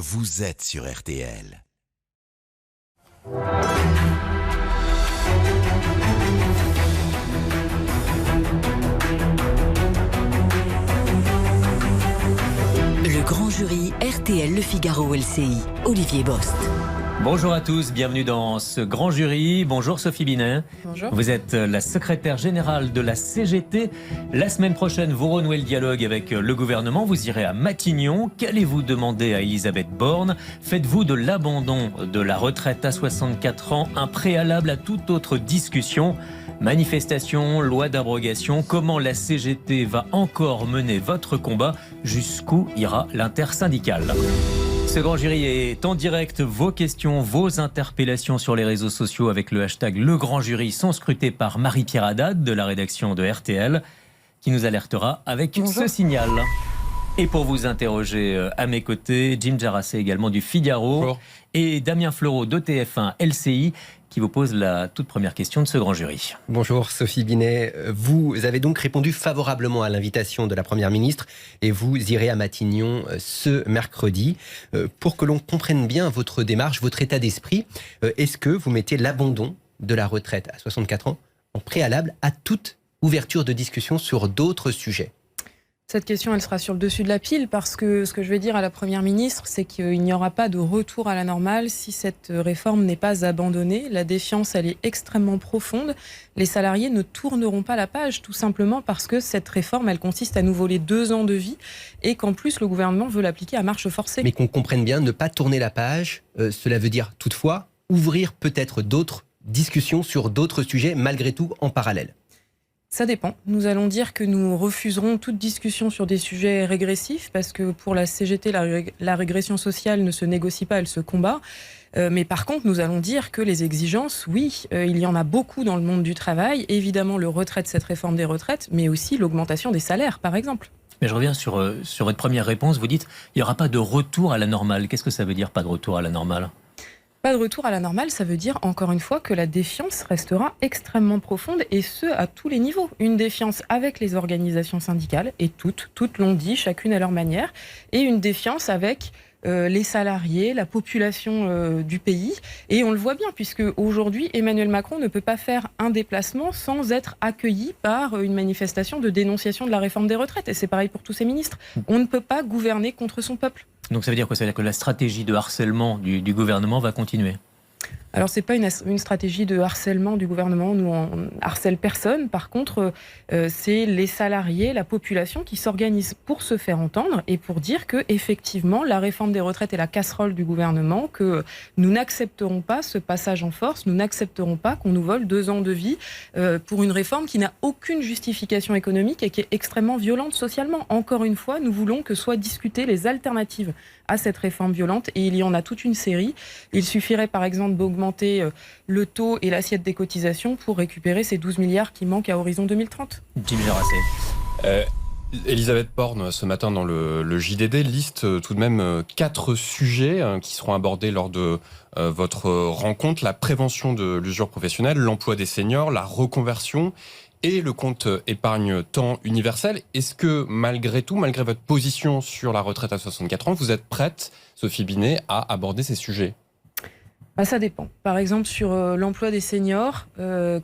vous êtes sur RTL. Le grand jury RTL Le Figaro LCI, Olivier Bost. Bonjour à tous, bienvenue dans ce grand jury. Bonjour Sophie Binet. Bonjour. Vous êtes la secrétaire générale de la CGT. La semaine prochaine, vous renouez le dialogue avec le gouvernement. Vous irez à Matignon. Qu'allez-vous demander à Elisabeth Borne? Faites-vous de l'abandon de la retraite à 64 ans un préalable à toute autre discussion? Manifestation, loi d'abrogation, comment la CGT va encore mener votre combat? Jusqu'où ira l'intersyndicale? Ce grand jury est en direct. Vos questions, vos interpellations sur les réseaux sociaux avec le hashtag Le Grand Jury sont scrutées par Marie-Pierre Haddad de la rédaction de RTL qui nous alertera avec ce signal. Et pour vous interroger à mes côtés, Jim Jarassé également du Figaro. Bonjour. Et Damien Fleureau de TF1 LCI qui vous pose la toute première question de ce grand jury. Bonjour Sophie Binet. Vous avez donc répondu favorablement à l'invitation de la Première ministre et vous irez à Matignon ce mercredi. Pour que l'on comprenne bien votre démarche, votre état d'esprit, est-ce que vous mettez l'abandon de la retraite à 64 ans en préalable à toute ouverture de discussion sur d'autres sujets ? Cette question, elle sera sur le dessus de la pile parce que ce que je vais dire à la Première ministre, c'est qu'il n'y aura pas de retour à la normale si cette réforme n'est pas abandonnée. La défiance, elle est extrêmement profonde. Les salariés ne tourneront pas la page, tout simplement parce que cette réforme, elle consiste à nous voler 2 ans de vie et qu'en plus, le gouvernement veut l'appliquer à marche forcée. Mais qu'on comprenne bien, ne pas tourner la page, cela veut dire toutefois ouvrir peut-être d'autres discussions sur d'autres sujets, malgré tout, en parallèle. Ça dépend. Nous allons dire que nous refuserons toute discussion sur des sujets régressifs parce que pour la CGT, la régression sociale ne se négocie pas, elle se combat. Mais par contre, nous allons dire que les exigences, oui, il y en a beaucoup dans le monde du travail. Évidemment, le retrait de cette réforme des retraites, mais aussi l'augmentation des salaires, par exemple. Mais je reviens sur votre première réponse. Vous dites il n'y aura pas de retour à la normale. Qu'est-ce que ça veut dire, pas de retour à la normale ? Pas de retour à la normale, ça veut dire encore une fois que la défiance restera extrêmement profonde et ce à tous les niveaux. Une défiance avec les organisations syndicales et toutes l'ont dit, chacune à leur manière, et une défiance avec les salariés, la population du pays. Et on le voit bien puisque aujourd'hui Emmanuel Macron ne peut pas faire un déplacement sans être accueilli par une manifestation de dénonciation de la réforme des retraites. Et c'est pareil pour tous ses ministres. On ne peut pas gouverner contre son peuple. Donc ça veut dire quoi? Ça veut dire que la stratégie de harcèlement du gouvernement va continuer? Alors, ce n'est pas une stratégie de harcèlement du gouvernement. Nous, on harcèle personne. Par contre, c'est les salariés, la population qui s'organisent pour se faire entendre et pour dire que, effectivement, la réforme des retraites est la casserole du gouvernement, que nous n'accepterons pas ce passage en force, nous n'accepterons pas qu'on nous vole 2 ans de vie pour une réforme qui n'a aucune justification économique et qui est extrêmement violente socialement. Encore une fois, nous voulons que soient discutées les alternatives à cette réforme violente et il y en a toute une série. Il suffirait par exemple d'augmenter le taux et l'assiette des cotisations pour récupérer ces 12 milliards qui manquent à horizon 2030. Jim Jarassé. Elisabeth Borne, ce matin dans le JDD, liste tout de même 4 sujets qui seront abordés lors de votre rencontre. La prévention de l'usure professionnelle, l'emploi des seniors, la reconversion et le compte épargne temps universel. Est-ce que malgré tout, malgré votre position sur la retraite à 64 ans, vous êtes prête, Sophie Binet, à aborder ces sujets ? Ça dépend. Par exemple, sur l'emploi des seniors,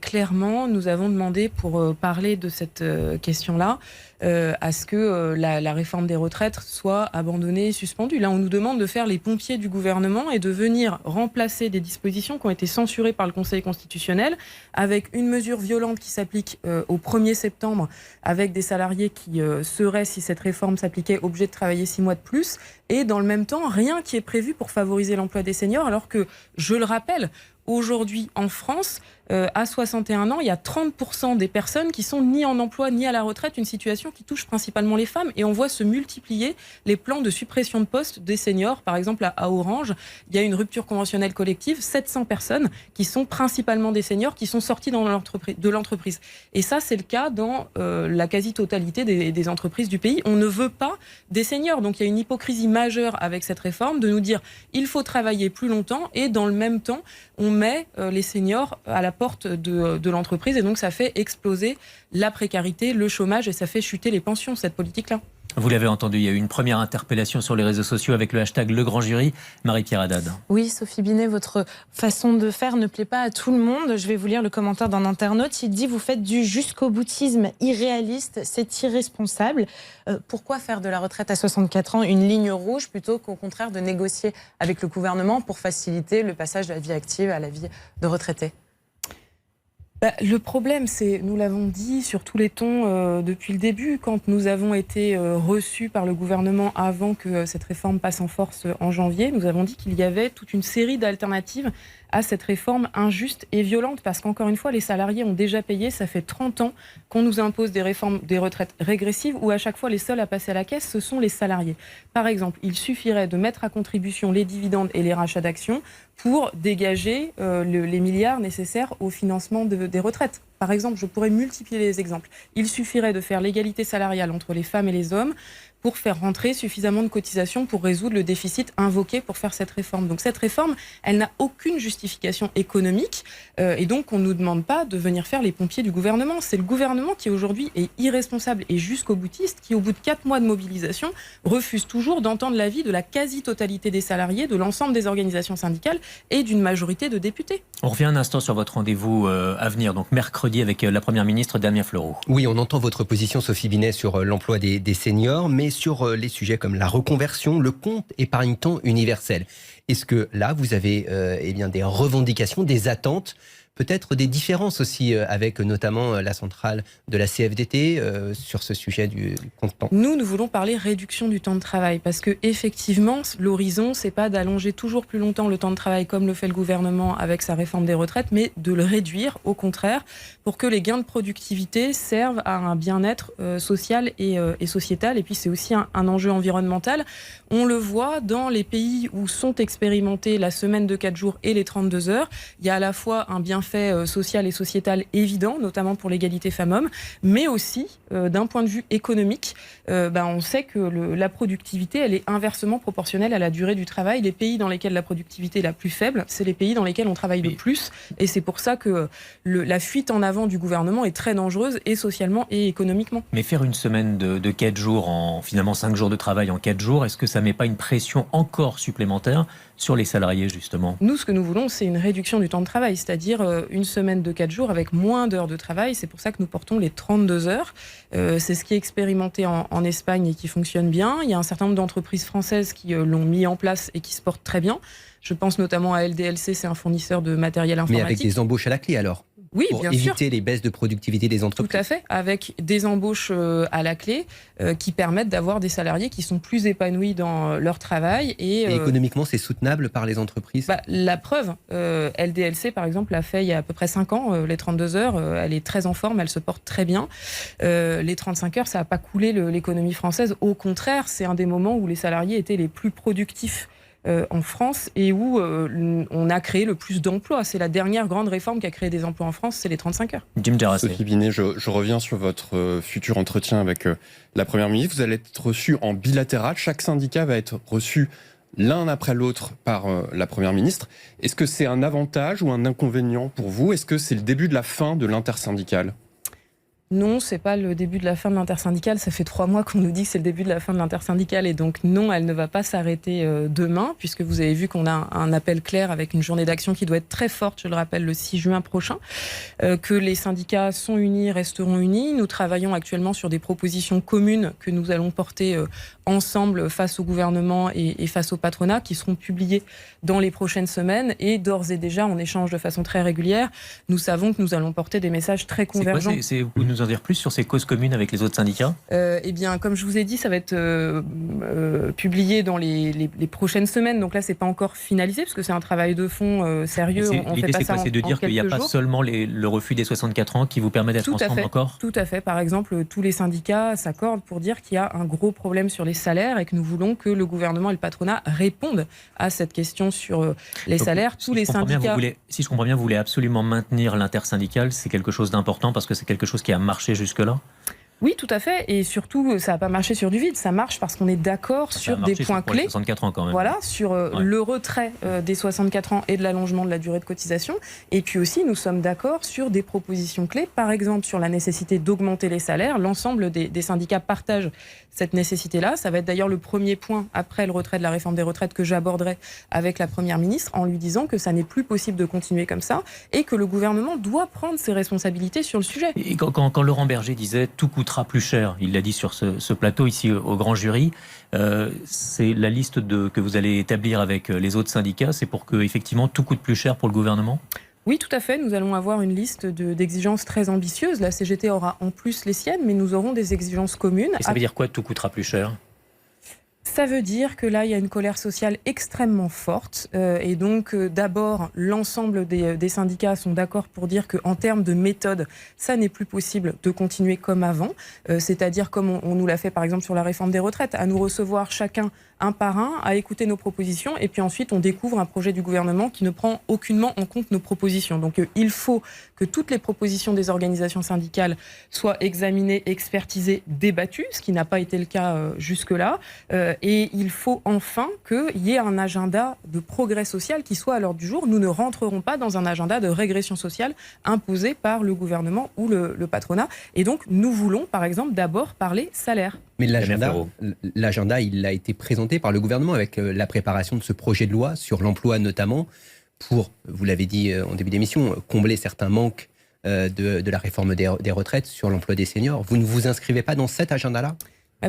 clairement, nous avons demandé, pour parler de cette question-là, à ce que la réforme des retraites soit abandonnée et suspendue. Là, on nous demande de faire les pompiers du gouvernement et de venir remplacer des dispositions qui ont été censurées par le Conseil constitutionnel avec une mesure violente qui s'applique au 1er septembre avec des salariés qui seraient, si cette réforme s'appliquait, obligés de travailler 6 mois de plus. Et dans le même temps, rien qui est prévu pour favoriser l'emploi des seniors, alors que, je le rappelle, aujourd'hui en France, à 61 ans, il y a 30% des personnes qui sont ni en emploi ni à la retraite, une situation qui touche principalement les femmes. Et on voit se multiplier les plans de suppression de postes des seniors. Par exemple, à Orange, il y a une rupture conventionnelle collective, 700 personnes qui sont principalement des seniors qui sont sortis de l'entreprise. Et ça, c'est le cas dans la quasi-totalité des entreprises du pays. On ne veut pas des seniors. Donc il y a une hypocrisie majeure avec cette réforme de nous dire il faut travailler plus longtemps et dans le même temps, on met les seniors à la porte de l'entreprise et donc ça fait exploser la précarité, le chômage et ça fait chuter les pensions, cette politique-là. Vous l'avez entendu, il y a eu une première interpellation sur les réseaux sociaux avec le hashtag Le Grand Jury. Marie-Pierre Haddad. Oui, Sophie Binet, votre façon de faire ne plaît pas à tout le monde. Je vais vous lire le commentaire d'un internaute. Il dit « Vous faites du jusqu'au boutisme irréaliste, c'est irresponsable. Pourquoi faire de la retraite à 64 ans une ligne rouge plutôt qu'au contraire de négocier avec le gouvernement pour faciliter le passage de la vie active à la vie de retraité ?» Le problème, c'est, nous l'avons dit sur tous les tons depuis le début, quand nous avons été reçus par le gouvernement avant que cette réforme passe en force en janvier, nous avons dit qu'il y avait toute une série d'alternatives à cette réforme injuste et violente, parce qu'encore une fois, les salariés ont déjà payé. Ça fait 30 ans qu'on nous impose des réformes des retraites régressives où à chaque fois les seuls à passer à la caisse, ce sont les salariés. Par exemple, il suffirait de mettre à contribution les dividendes et les rachats d'actions pour dégager les milliards nécessaires au financement des retraites. Par exemple, je pourrais multiplier les exemples. Il suffirait de faire l'égalité salariale entre les femmes et les hommes pour faire rentrer suffisamment de cotisations pour résoudre le déficit invoqué pour faire cette réforme. Donc cette réforme, elle n'a aucune justification économique et donc on ne nous demande pas de venir faire les pompiers du gouvernement. C'est le gouvernement qui aujourd'hui est irresponsable et jusqu'au boutiste, qui au bout de 4 mois de mobilisation refuse toujours d'entendre l'avis de la quasi-totalité des salariés, de l'ensemble des organisations syndicales et d'une majorité de députés. On revient un instant sur votre rendez-vous à venir, donc mercredi avec la Première ministre Damien Fleureau. Oui, on entend votre position, Sophie Binet, sur l'emploi des seniors, mais sur les sujets comme la reconversion, le compte épargne-temps universel. Est-ce que là, vous avez des revendications, des attentes, peut-être des différences aussi avec notamment la centrale de la CFDT sur ce sujet du compte-temps? Nous voulons parler réduction du temps de travail parce que effectivement, l'horizon, c'est pas d'allonger toujours plus longtemps le temps de travail comme le fait le gouvernement avec sa réforme des retraites, mais de le réduire, au contraire, pour que les gains de productivité servent à un bien-être social et sociétal. Et puis c'est aussi un enjeu environnemental. On le voit dans les pays où sont expérimentés la semaine de 4 jours et les 32 heures. Il y a à la fois un bienfait social et sociétal évident, notamment pour l'égalité femmes-hommes, mais aussi d'un point de vue économique, on sait que la productivité, elle est inversement proportionnelle à la durée du travail. Les pays dans lesquels la productivité est la plus faible, c'est les pays dans lesquels on travaille le plus, et c'est pour ça que la fuite en avant du gouvernement est très dangereuse, et socialement et économiquement. Mais faire une semaine de 4 jours, finalement 5 jours de travail en 4 jours, est-ce que ça ne met pas une pression encore supplémentaire sur les salariés, justement? Nous, ce que nous voulons, c'est une réduction du temps de travail, c'est-à-dire une semaine de 4 jours avec moins d'heures de travail. C'est pour ça que nous portons les 32 heures. C'est ce qui est expérimenté en Espagne et qui fonctionne bien. Il y a un certain nombre d'entreprises françaises qui l'ont mis en place et qui se portent très bien. Je pense notamment à LDLC, c'est un fournisseur de matériel informatique. Mais avec des embauches à la clé alors? Oui, pour bien éviter sûr. les baisses de productivité des entreprises. Tout à fait, avec des embauches à la clé qui permettent d'avoir des salariés qui sont plus épanouis dans leur travail. Et économiquement, c'est soutenable par les entreprises? La preuve, LDLC par exemple l'a fait il y a à peu près 5 ans, les 32 heures, elle est très en forme, elle se porte très bien. Les 35 heures, ça n'a pas coulé l'économie française. Au contraire, c'est un des moments où les salariés étaient les plus productifs en France et où on a créé le plus d'emplois. C'est la dernière grande réforme qui a créé des emplois en France, c'est les 35 heures. Jim Jarassé. Sophie Binet, je reviens sur votre futur entretien avec la Première ministre. Vous allez être reçu en bilatéral. Chaque syndicat va être reçu l'un après l'autre par la Première ministre. Est-ce que c'est un avantage ou un inconvénient pour vous? Est-ce que c'est le début de la fin de l'intersyndicale? Non, c'est pas le début de la fin de l'intersyndicale. Ça fait 3 mois qu'on nous dit que c'est le début de la fin de l'intersyndicale. Et donc non, elle ne va pas s'arrêter demain, puisque vous avez vu qu'on a un appel clair avec une journée d'action qui doit être très forte, je le rappelle, le 6 juin prochain. Que les syndicats sont unis, resteront unis. Nous travaillons actuellement sur des propositions communes que nous allons porter ensemble face au gouvernement et face au patronat, qui seront publiées dans les prochaines semaines. Et d'ores et déjà, on échange de façon très régulière. Nous savons que nous allons porter des messages très convergents. Vous nous en dire plus sur ces causes communes avec les autres syndicats? Eh bien, comme je vous ai dit, ça va être publié dans les prochaines semaines. Donc là, c'est pas encore finalisé parce que c'est un travail de fond sérieux. L'idée, c'est de dire qu'il n'y a pas seulement le refus des 64 ans qui vous permet d'être ensemble encore? Tout à fait. Par exemple, tous les syndicats s'accordent pour dire qu'il y a un gros problème sur les salaires et que nous voulons que le gouvernement et le patronat répondent à cette question sur les salaires. Tous les syndicats. Si je comprends bien, vous voulez absolument maintenir l'intersyndicale. C'est quelque chose d'important parce que c'est quelque chose qui a marché jusque-là? Oui, tout à fait. Et surtout, ça n'a pas marché sur du vide. Ça marche parce qu'on est d'accord sur des points clés. 64 ans quand même. Voilà, sur le retrait des 64 ans et de l'allongement de la durée de cotisation. Et puis aussi, nous sommes d'accord sur des propositions clés. Par exemple, sur la nécessité d'augmenter les salaires. L'ensemble des syndicats partagent cette nécessité-là. Ça va être d'ailleurs le premier point après le retrait de la réforme des retraites que j'aborderai avec la Première ministre en lui disant que ça n'est plus possible de continuer comme ça et que le gouvernement doit prendre ses responsabilités sur le sujet. Et quand Laurent Berger disait « tout coûtera plus cher », il l'a dit sur ce plateau ici au grand jury, c'est la liste que vous allez établir avec les autres syndicats, c'est pour que effectivement tout coûte plus cher pour le gouvernement ? Oui, tout à fait. Nous allons avoir une liste d'exigences très ambitieuses. La CGT aura en plus les siennes, mais nous aurons des exigences communes. Et ça veut dire quoi, tout coûtera plus cher ? Ça veut dire que là, il y a une colère sociale extrêmement forte. Et donc, d'abord, l'ensemble des syndicats sont d'accord pour dire qu'en termes de méthode, ça n'est plus possible de continuer comme avant. C'est-à-dire comme on nous l'a fait, par exemple, sur la réforme des retraites, à nous recevoir chacun un par un, à écouter nos propositions. Et puis ensuite, on découvre un projet du gouvernement qui ne prend aucunement en compte nos propositions. Donc, il faut que toutes les propositions des organisations syndicales soient examinées, expertisées, débattues, ce qui n'a pas été le cas jusque-là. Et il faut enfin qu'il y ait un agenda de progrès social qui soit à l'ordre du jour. Nous ne rentrerons pas dans un agenda de régression sociale imposé par le gouvernement ou le patronat. Et donc, nous voulons, par exemple, d'abord parler salaire. Mais l'agenda, il a été présenté par le gouvernement avec la préparation de ce projet de loi sur l'emploi notamment pour, vous l'avez dit en début d'émission, combler certains manques de la réforme des retraites sur l'emploi des seniors. Vous ne vous inscrivez pas dans cet agenda-là ?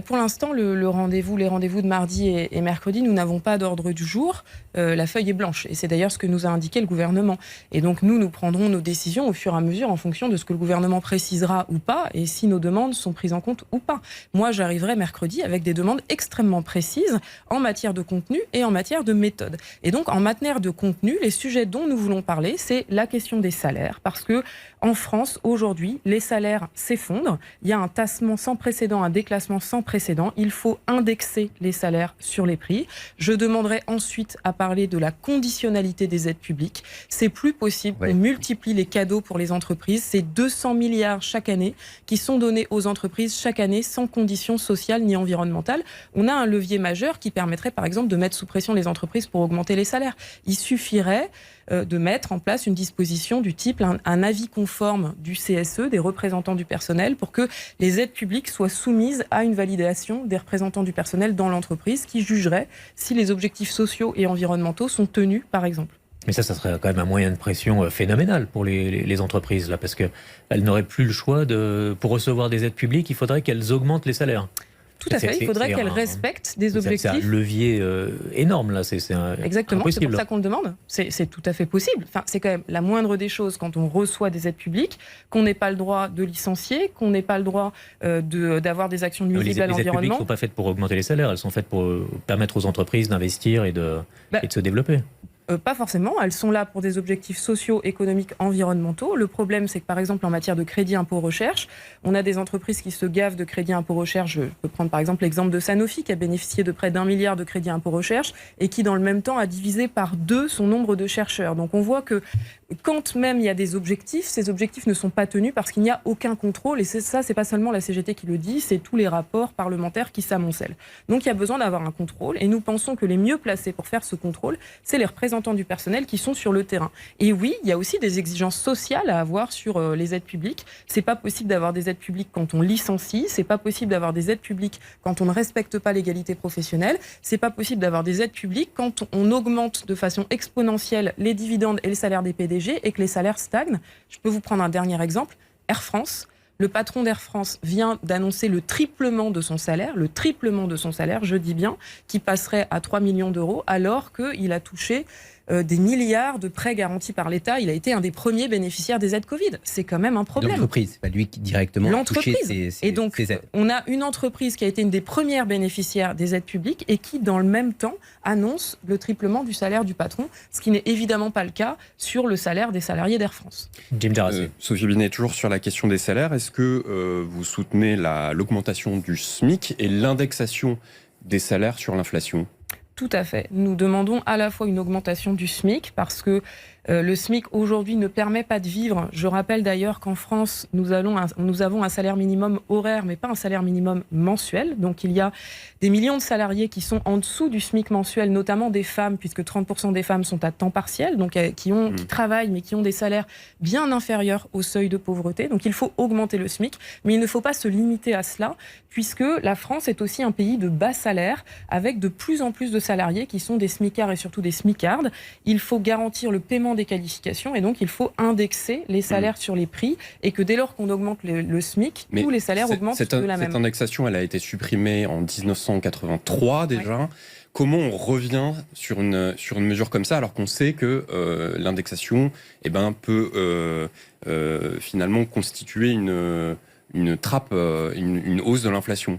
Pour l'instant, les rendez-vous de mardi et mercredi, nous n'avons pas d'ordre du jour. La feuille est blanche. Et c'est d'ailleurs ce que nous a indiqué le gouvernement. Et donc, nous prendrons nos décisions au fur et à mesure en fonction de ce que le gouvernement précisera ou pas et si nos demandes sont prises en compte ou pas. Moi, j'arriverai mercredi avec des demandes extrêmement précises en matière de contenu et en matière de méthode. Et donc, en matière de contenu, les sujets dont nous voulons parler, c'est la question des salaires. Parce que en France, aujourd'hui, les salaires s'effondrent. Il y a un tassement sans précédent, un déclassement sans précédent. Il faut indexer les salaires sur les prix. Je demanderai ensuite à parler de la conditionnalité des aides publiques. C'est plus possible. Oui. On multiplie les cadeaux pour les entreprises. C'est 200 milliards chaque année qui sont donnés aux entreprises chaque année sans conditions sociales ni environnementales. On a un levier majeur qui permettrait par exemple de mettre sous pression les entreprises pour augmenter les salaires. Il suffirait de mettre en place une disposition du type un avis conforme du CSE, des représentants du personnel, pour que les aides publiques soient soumises à une validation des représentants du personnel dans l'entreprise qui jugerait si les objectifs sociaux et environnementaux sont tenus, par exemple. Mais ça serait quand même un moyen de pression phénoménal pour les entreprises, là, parce qu'elles n'auraient plus le choix pour recevoir des aides publiques, il faudrait qu'elles augmentent les salaires. Tout à fait, il faudrait qu'elles respectent des objectifs. C'est un levier énorme, là. Exactement, c'est pour ça qu'on le demande. C'est tout à fait possible. Enfin, c'est quand même la moindre des choses quand on reçoit des aides publiques, qu'on n'ait pas le droit de licencier, qu'on n'ait pas le droit d'avoir des actions nuisibles à l'environnement. Les aides publiques ne sont pas faites pour augmenter les salaires, elles sont faites pour permettre aux entreprises d'investir et de se développer. Pas forcément, elles sont là pour des objectifs sociaux, économiques, environnementaux. Le problème, c'est que par exemple en matière de crédit impôt recherche, on a des entreprises qui se gavent de crédit impôt recherche. Je peux prendre par exemple l'exemple de Sanofi qui a bénéficié de près d'1 milliard de crédit impôt recherche et qui dans le même temps a divisé par 2 son nombre de chercheurs. Donc on voit que quand même il y a des objectifs, ces objectifs ne sont pas tenus parce qu'il n'y a aucun contrôle. Et ça, c'est pas seulement la CGT qui le dit, c'est tous les rapports parlementaires qui s'amoncellent. Donc il y a besoin d'avoir un contrôle et nous pensons que les mieux placés pour faire ce contrôle, c'est les représentants du personnel qui sont sur le terrain. Et oui, il y a aussi des exigences sociales à avoir sur les aides publiques. C'est pas possible d'avoir des aides publiques quand on licencie, c'est pas possible d'avoir des aides publiques quand on ne respecte pas l'égalité professionnelle, c'est pas possible d'avoir des aides publiques quand on augmente de façon exponentielle les dividendes et le salaire des PDG et que les salaires stagnent. Je peux vous prendre un dernier exemple. Air France. Le patron d'Air France vient d'annoncer le triplement de son salaire, je dis bien, qui passerait à 3 millions d'euros, alors qu'il a touché des milliards de prêts garantis par l'État. Il a été un des premiers bénéficiaires des aides Covid. C'est quand même un problème. L'entreprise, c'est pas lui qui directement a touché ces aides. On a une entreprise qui a été une des premières bénéficiaires des aides publiques et qui, dans le même temps, annonce le triplement du salaire du patron, ce qui n'est évidemment pas le cas sur le salaire des salariés d'Air France. Jim Darassi. Sophie Binet, toujours sur la question des salaires, est-ce que vous soutenez l'augmentation du SMIC et l'indexation des salaires sur l'inflation ? Tout à fait. Nous demandons à la fois une augmentation du SMIC parce que le SMIC aujourd'hui ne permet pas de vivre. Je rappelle d'ailleurs qu'en France, nous avons un salaire minimum horaire, mais pas un salaire minimum mensuel. Donc il y a des millions de salariés qui sont en dessous du SMIC mensuel, notamment des femmes, puisque 30% des femmes sont à temps partiel, donc qui travaillent, mais qui ont des salaires bien inférieurs au seuil de pauvreté. Donc il faut augmenter le SMIC, mais il ne faut pas se limiter à cela, puisque la France est aussi un pays de bas salaire, avec de plus en plus de salariés qui sont des smicards et surtout des smicardes. Il faut garantir le paiement des qualifications et donc il faut indexer les salaires sur les prix et que dès lors qu'on augmente le SMIC, tous les salaires augmentent de la même. Cette indexation, elle a été supprimée en 1983 déjà. Ouais. Comment on revient sur une mesure comme ça alors qu'on sait que l'indexation peut finalement constituer une trappe, une hausse de l'inflation?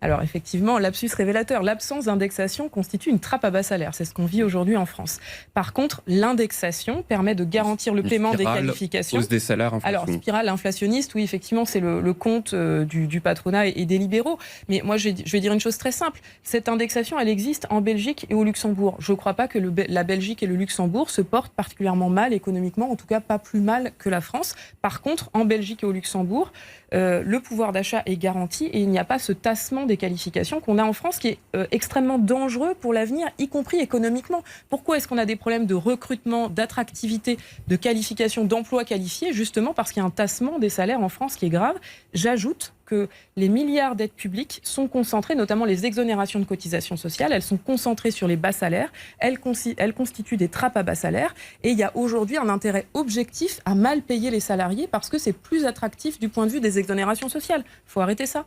Alors effectivement, lapsus révélateur, l'absence d'indexation constitue une trappe à bas salaire. C'est ce qu'on vit aujourd'hui en France. Par contre, l'indexation permet de garantir le paiement des qualifications. Hausse des salaires, inflation. Alors, spirale inflationniste, oui, effectivement, c'est le compte du patronat et des libéraux. Mais moi, je vais dire une chose très simple. Cette indexation, elle existe en Belgique et au Luxembourg. Je ne crois pas que la Belgique et le Luxembourg se portent particulièrement mal économiquement, en tout cas pas plus mal que la France. Par contre, en Belgique et au Luxembourg, le pouvoir d'achat est garanti et il n'y a pas ce tassement des qualifications qu'on a en France qui est extrêmement dangereux pour l'avenir, y compris économiquement. Pourquoi est-ce qu'on a des problèmes de recrutement, d'attractivité, de qualification, d'emploi qualifié? Justement parce qu'il y a un tassement des salaires en France qui est grave. J'ajoute que les milliards d'aides publiques sont concentrés, notamment les exonérations de cotisations sociales, elles sont concentrées sur les bas salaires, elles constituent des trappes à bas salaires et il y a aujourd'hui un intérêt objectif à mal payer les salariés parce que c'est plus attractif du point de vue des exonérations sociales. Il faut arrêter ça.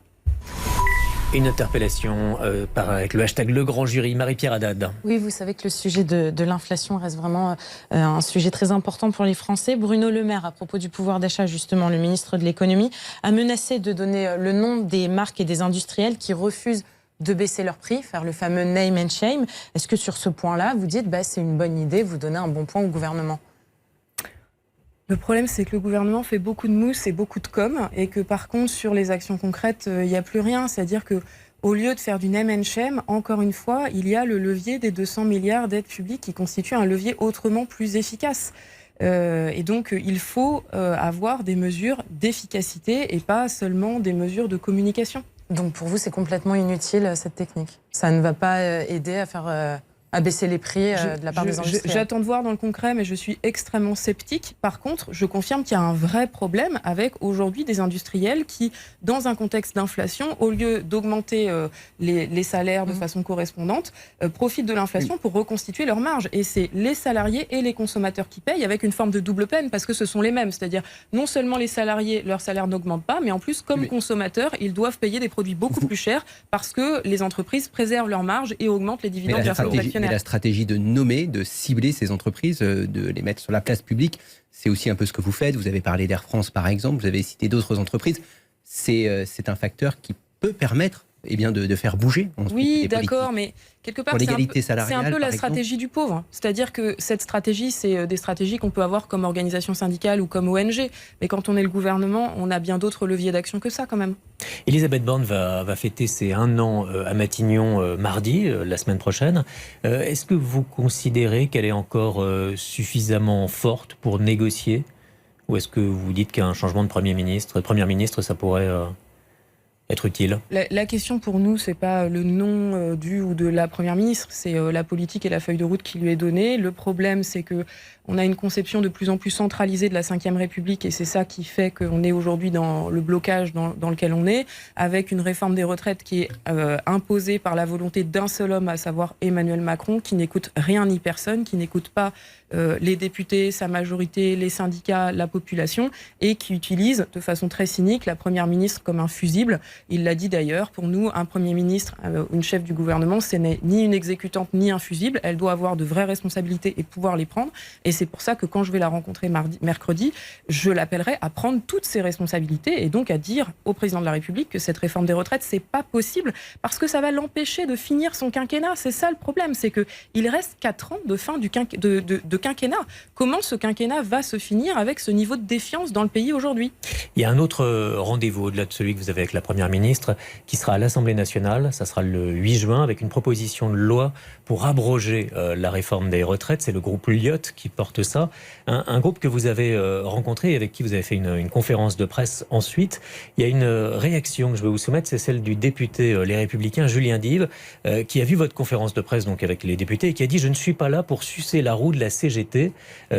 Une interpellation avec le hashtag Le Grand Jury. Marie-Pierre Haddad. Oui, vous savez que le sujet de l'inflation reste vraiment un sujet très important pour les Français. Bruno Le Maire, à propos du pouvoir d'achat, justement, le ministre de l'économie, a menacé de donner le nom des marques et des industriels qui refusent de baisser leur prix, faire le fameux name and shame. Est-ce que sur ce point-là, vous dites c'est une bonne idée, vous donnez un bon point au gouvernement? Le problème, c'est que le gouvernement fait beaucoup de mousse et beaucoup de com, et que par contre, sur les actions concrètes, il n'y a plus rien. C'est-à-dire qu'au lieu de faire du name and shame, encore une fois, il y a le levier des 200 milliards d'aides publiques qui constitue un levier autrement plus efficace. Et donc, il faut avoir des mesures d'efficacité et pas seulement des mesures de communication. Donc, pour vous, c'est complètement inutile, cette technique? Ça ne va pas aider à faire... à baisser les prix de la part des industriels? J'attends de voir dans le concret, mais je suis extrêmement sceptique. Par contre, je confirme qu'il y a un vrai problème avec aujourd'hui des industriels qui, dans un contexte d'inflation, au lieu d'augmenter les salaires de façon correspondante, profitent de l'inflation pour reconstituer leurs marges. Et c'est les salariés et les consommateurs qui payent avec une forme de double peine parce que ce sont les mêmes. C'est-à-dire, non seulement les salariés, leur salaire n'augmente pas, mais en plus, comme consommateurs, ils doivent payer des produits beaucoup plus chers parce que les entreprises préservent leurs marges et augmentent les dividendes versés aux actionnaires. Et la stratégie de nommer, de cibler ces entreprises, de les mettre sur la place publique, c'est aussi un peu ce que vous faites. Vous avez parlé d'Air France, par exemple, vous avez cité d'autres entreprises. C'est un facteur qui peut permettre de faire bouger. Oui, d'accord, mais quelque part, c'est un peu la stratégie du pauvre. C'est-à-dire que cette stratégie, c'est des stratégies qu'on peut avoir comme organisation syndicale ou comme ONG. Mais quand on est le gouvernement, on a bien d'autres leviers d'action que ça, quand même. Elisabeth Borne va fêter ses 1 an à Matignon mardi, la semaine prochaine. Est-ce que vous considérez qu'elle est encore suffisamment forte pour négocier? Ou est-ce que vous dites qu'un changement de Première ministre, ça pourrait... être utile? La question pour nous, c'est pas le nom du ou de la Première ministre, c'est la politique et la feuille de route qui lui est donnée. Le problème, c'est que on a une conception de plus en plus centralisée de la Ve République et c'est ça qui fait qu'on est aujourd'hui dans le blocage dans lequel on est, avec une réforme des retraites qui est imposée par la volonté d'un seul homme, à savoir Emmanuel Macron, qui n'écoute rien ni personne, qui n'écoute pas les députés, sa majorité, les syndicats, la population, et qui utilise de façon très cynique la Première ministre comme un fusible. Il l'a dit d'ailleurs, pour nous, un Premier ministre, une chef du gouvernement, ce n'est ni une exécutante ni un fusible. Elle doit avoir de vraies responsabilités et pouvoir les prendre. Et c'est pour ça que quand je vais la rencontrer mercredi, je l'appellerai à prendre toutes ses responsabilités et donc à dire au président de la République que cette réforme des retraites, c'est pas possible parce que ça va l'empêcher de finir son quinquennat. C'est ça le problème, c'est qu'il reste 4 ans de fin de quinquennat. Comment ce quinquennat va se finir avec ce niveau de défiance dans le pays aujourd'hui? Il y a un autre rendez-vous au-delà de celui que vous avez avec la Première Première ministre, qui sera à l'Assemblée nationale. Ça sera le 8 juin avec une proposition de loi pour abroger la réforme des retraites. C'est le groupe Lyot qui porte ça. Un groupe que vous avez rencontré et avec qui vous avez fait une conférence de presse ensuite. Il y a une réaction que je vais vous soumettre, c'est celle du député Les Républicains, Julien Dive, qui a vu votre conférence de presse donc avec les députés et qui a dit « Je ne suis pas là pour sucer la roue de la CGT ».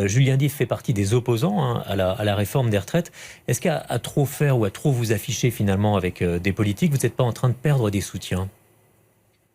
Julien Dive fait partie des opposants à la réforme des retraites. Est-ce qu'à trop faire ou à trop vous afficher finalement avec des politiques, vous n'êtes pas en train de perdre des soutiens ?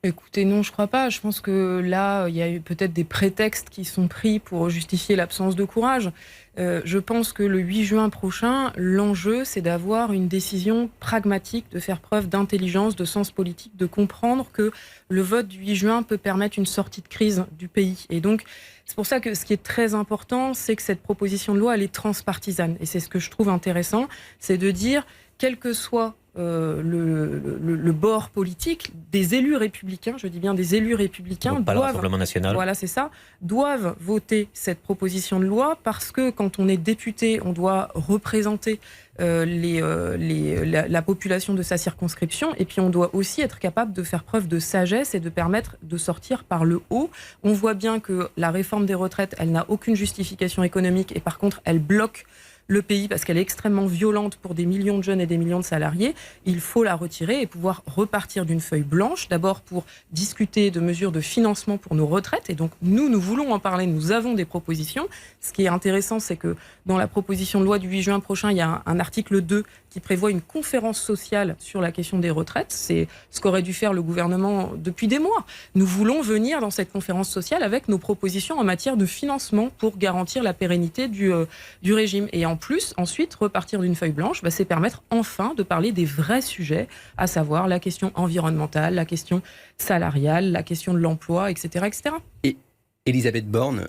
Écoutez, non, je crois pas. Je pense que là, il y a eu peut-être des prétextes qui sont pris pour justifier l'absence de courage. Je pense que le 8 juin prochain, l'enjeu, c'est d'avoir une décision pragmatique, de faire preuve d'intelligence, de sens politique, de comprendre que le vote du 8 juin peut permettre une sortie de crise du pays. Et donc, c'est pour ça que ce qui est très important, c'est que cette proposition de loi, elle est transpartisane. Et c'est ce que je trouve intéressant, c'est de dire, quel que soit le bord politique, des élus républicains, je dis bien des élus républicains, donc pas le Rassemblement national. Voilà, c'est ça, doivent voter cette proposition de loi parce que quand on est député, on doit représenter la population de sa circonscription et puis on doit aussi être capable de faire preuve de sagesse et de permettre de sortir par le haut. On voit bien que la réforme des retraites, elle n'a aucune justification économique et par contre, elle bloque le pays parce qu'elle est extrêmement violente pour des millions de jeunes et des millions de salariés. Il faut la retirer et pouvoir repartir d'une feuille blanche, d'abord pour discuter de mesures de financement pour nos retraites. Et donc nous voulons en parler, nous avons des propositions. Ce qui est intéressant, c'est que dans la proposition de loi du 8 juin prochain, il y a un article 2 qui prévoit une conférence sociale sur la question des retraites. C'est ce qu'aurait dû faire le gouvernement depuis des mois. Nous voulons venir dans cette conférence sociale avec nos propositions en matière de financement pour garantir la pérennité du régime. Et en plus, ensuite, repartir d'une feuille blanche, c'est permettre enfin de parler des vrais sujets, à savoir la question environnementale, la question salariale, la question de l'emploi, etc. etc. Et Elisabeth Borne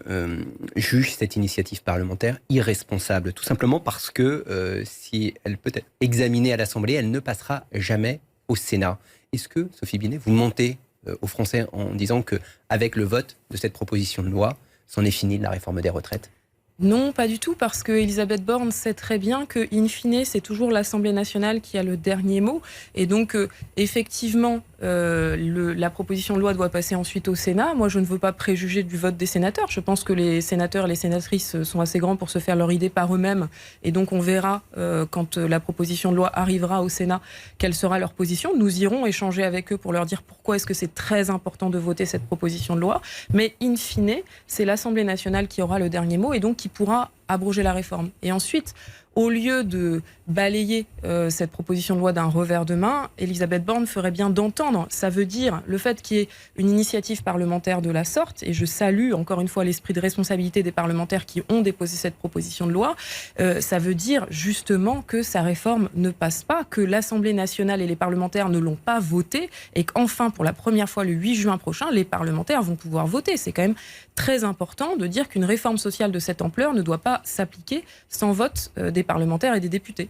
juge cette initiative parlementaire irresponsable, tout simplement parce que si elle peut être examinée à l'Assemblée, elle ne passera jamais au Sénat. Est-ce que, Sophie Binet, vous montez aux Français en disant qu'avec le vote de cette proposition de loi, c'en est fini de la réforme des retraites ? Non, pas du tout, parce que Elisabeth Borne sait très bien que, in fine, c'est toujours l'Assemblée nationale qui a le dernier mot. Et donc, effectivement, la proposition de loi doit passer ensuite au Sénat. Moi, je ne veux pas préjuger du vote des sénateurs. Je pense que les sénateurs et les sénatrices sont assez grands pour se faire leur idée par eux-mêmes. Et donc, on verra, quand la proposition de loi arrivera au Sénat, quelle sera leur position. Nous irons échanger avec eux pour leur dire pourquoi est-ce que c'est très important de voter cette proposition de loi. Mais, in fine, c'est l'Assemblée nationale qui aura le dernier mot et donc qui pourra abroger la réforme. Et ensuite, au lieu de balayer cette proposition de loi d'un revers de main, Elisabeth Borne ferait bien d'entendre. Ça veut dire le fait qu'il y ait une initiative parlementaire de la sorte, et je salue encore une fois l'esprit de responsabilité des parlementaires qui ont déposé cette proposition de loi, ça veut dire justement que sa réforme ne passe pas, que l'Assemblée nationale et les parlementaires ne l'ont pas votée, et qu'enfin, pour la première fois le 8 juin prochain, les parlementaires vont pouvoir voter. C'est quand même très important de dire qu'une réforme sociale de cette ampleur ne doit pas s'appliquer sans vote des parlementaires et des députés.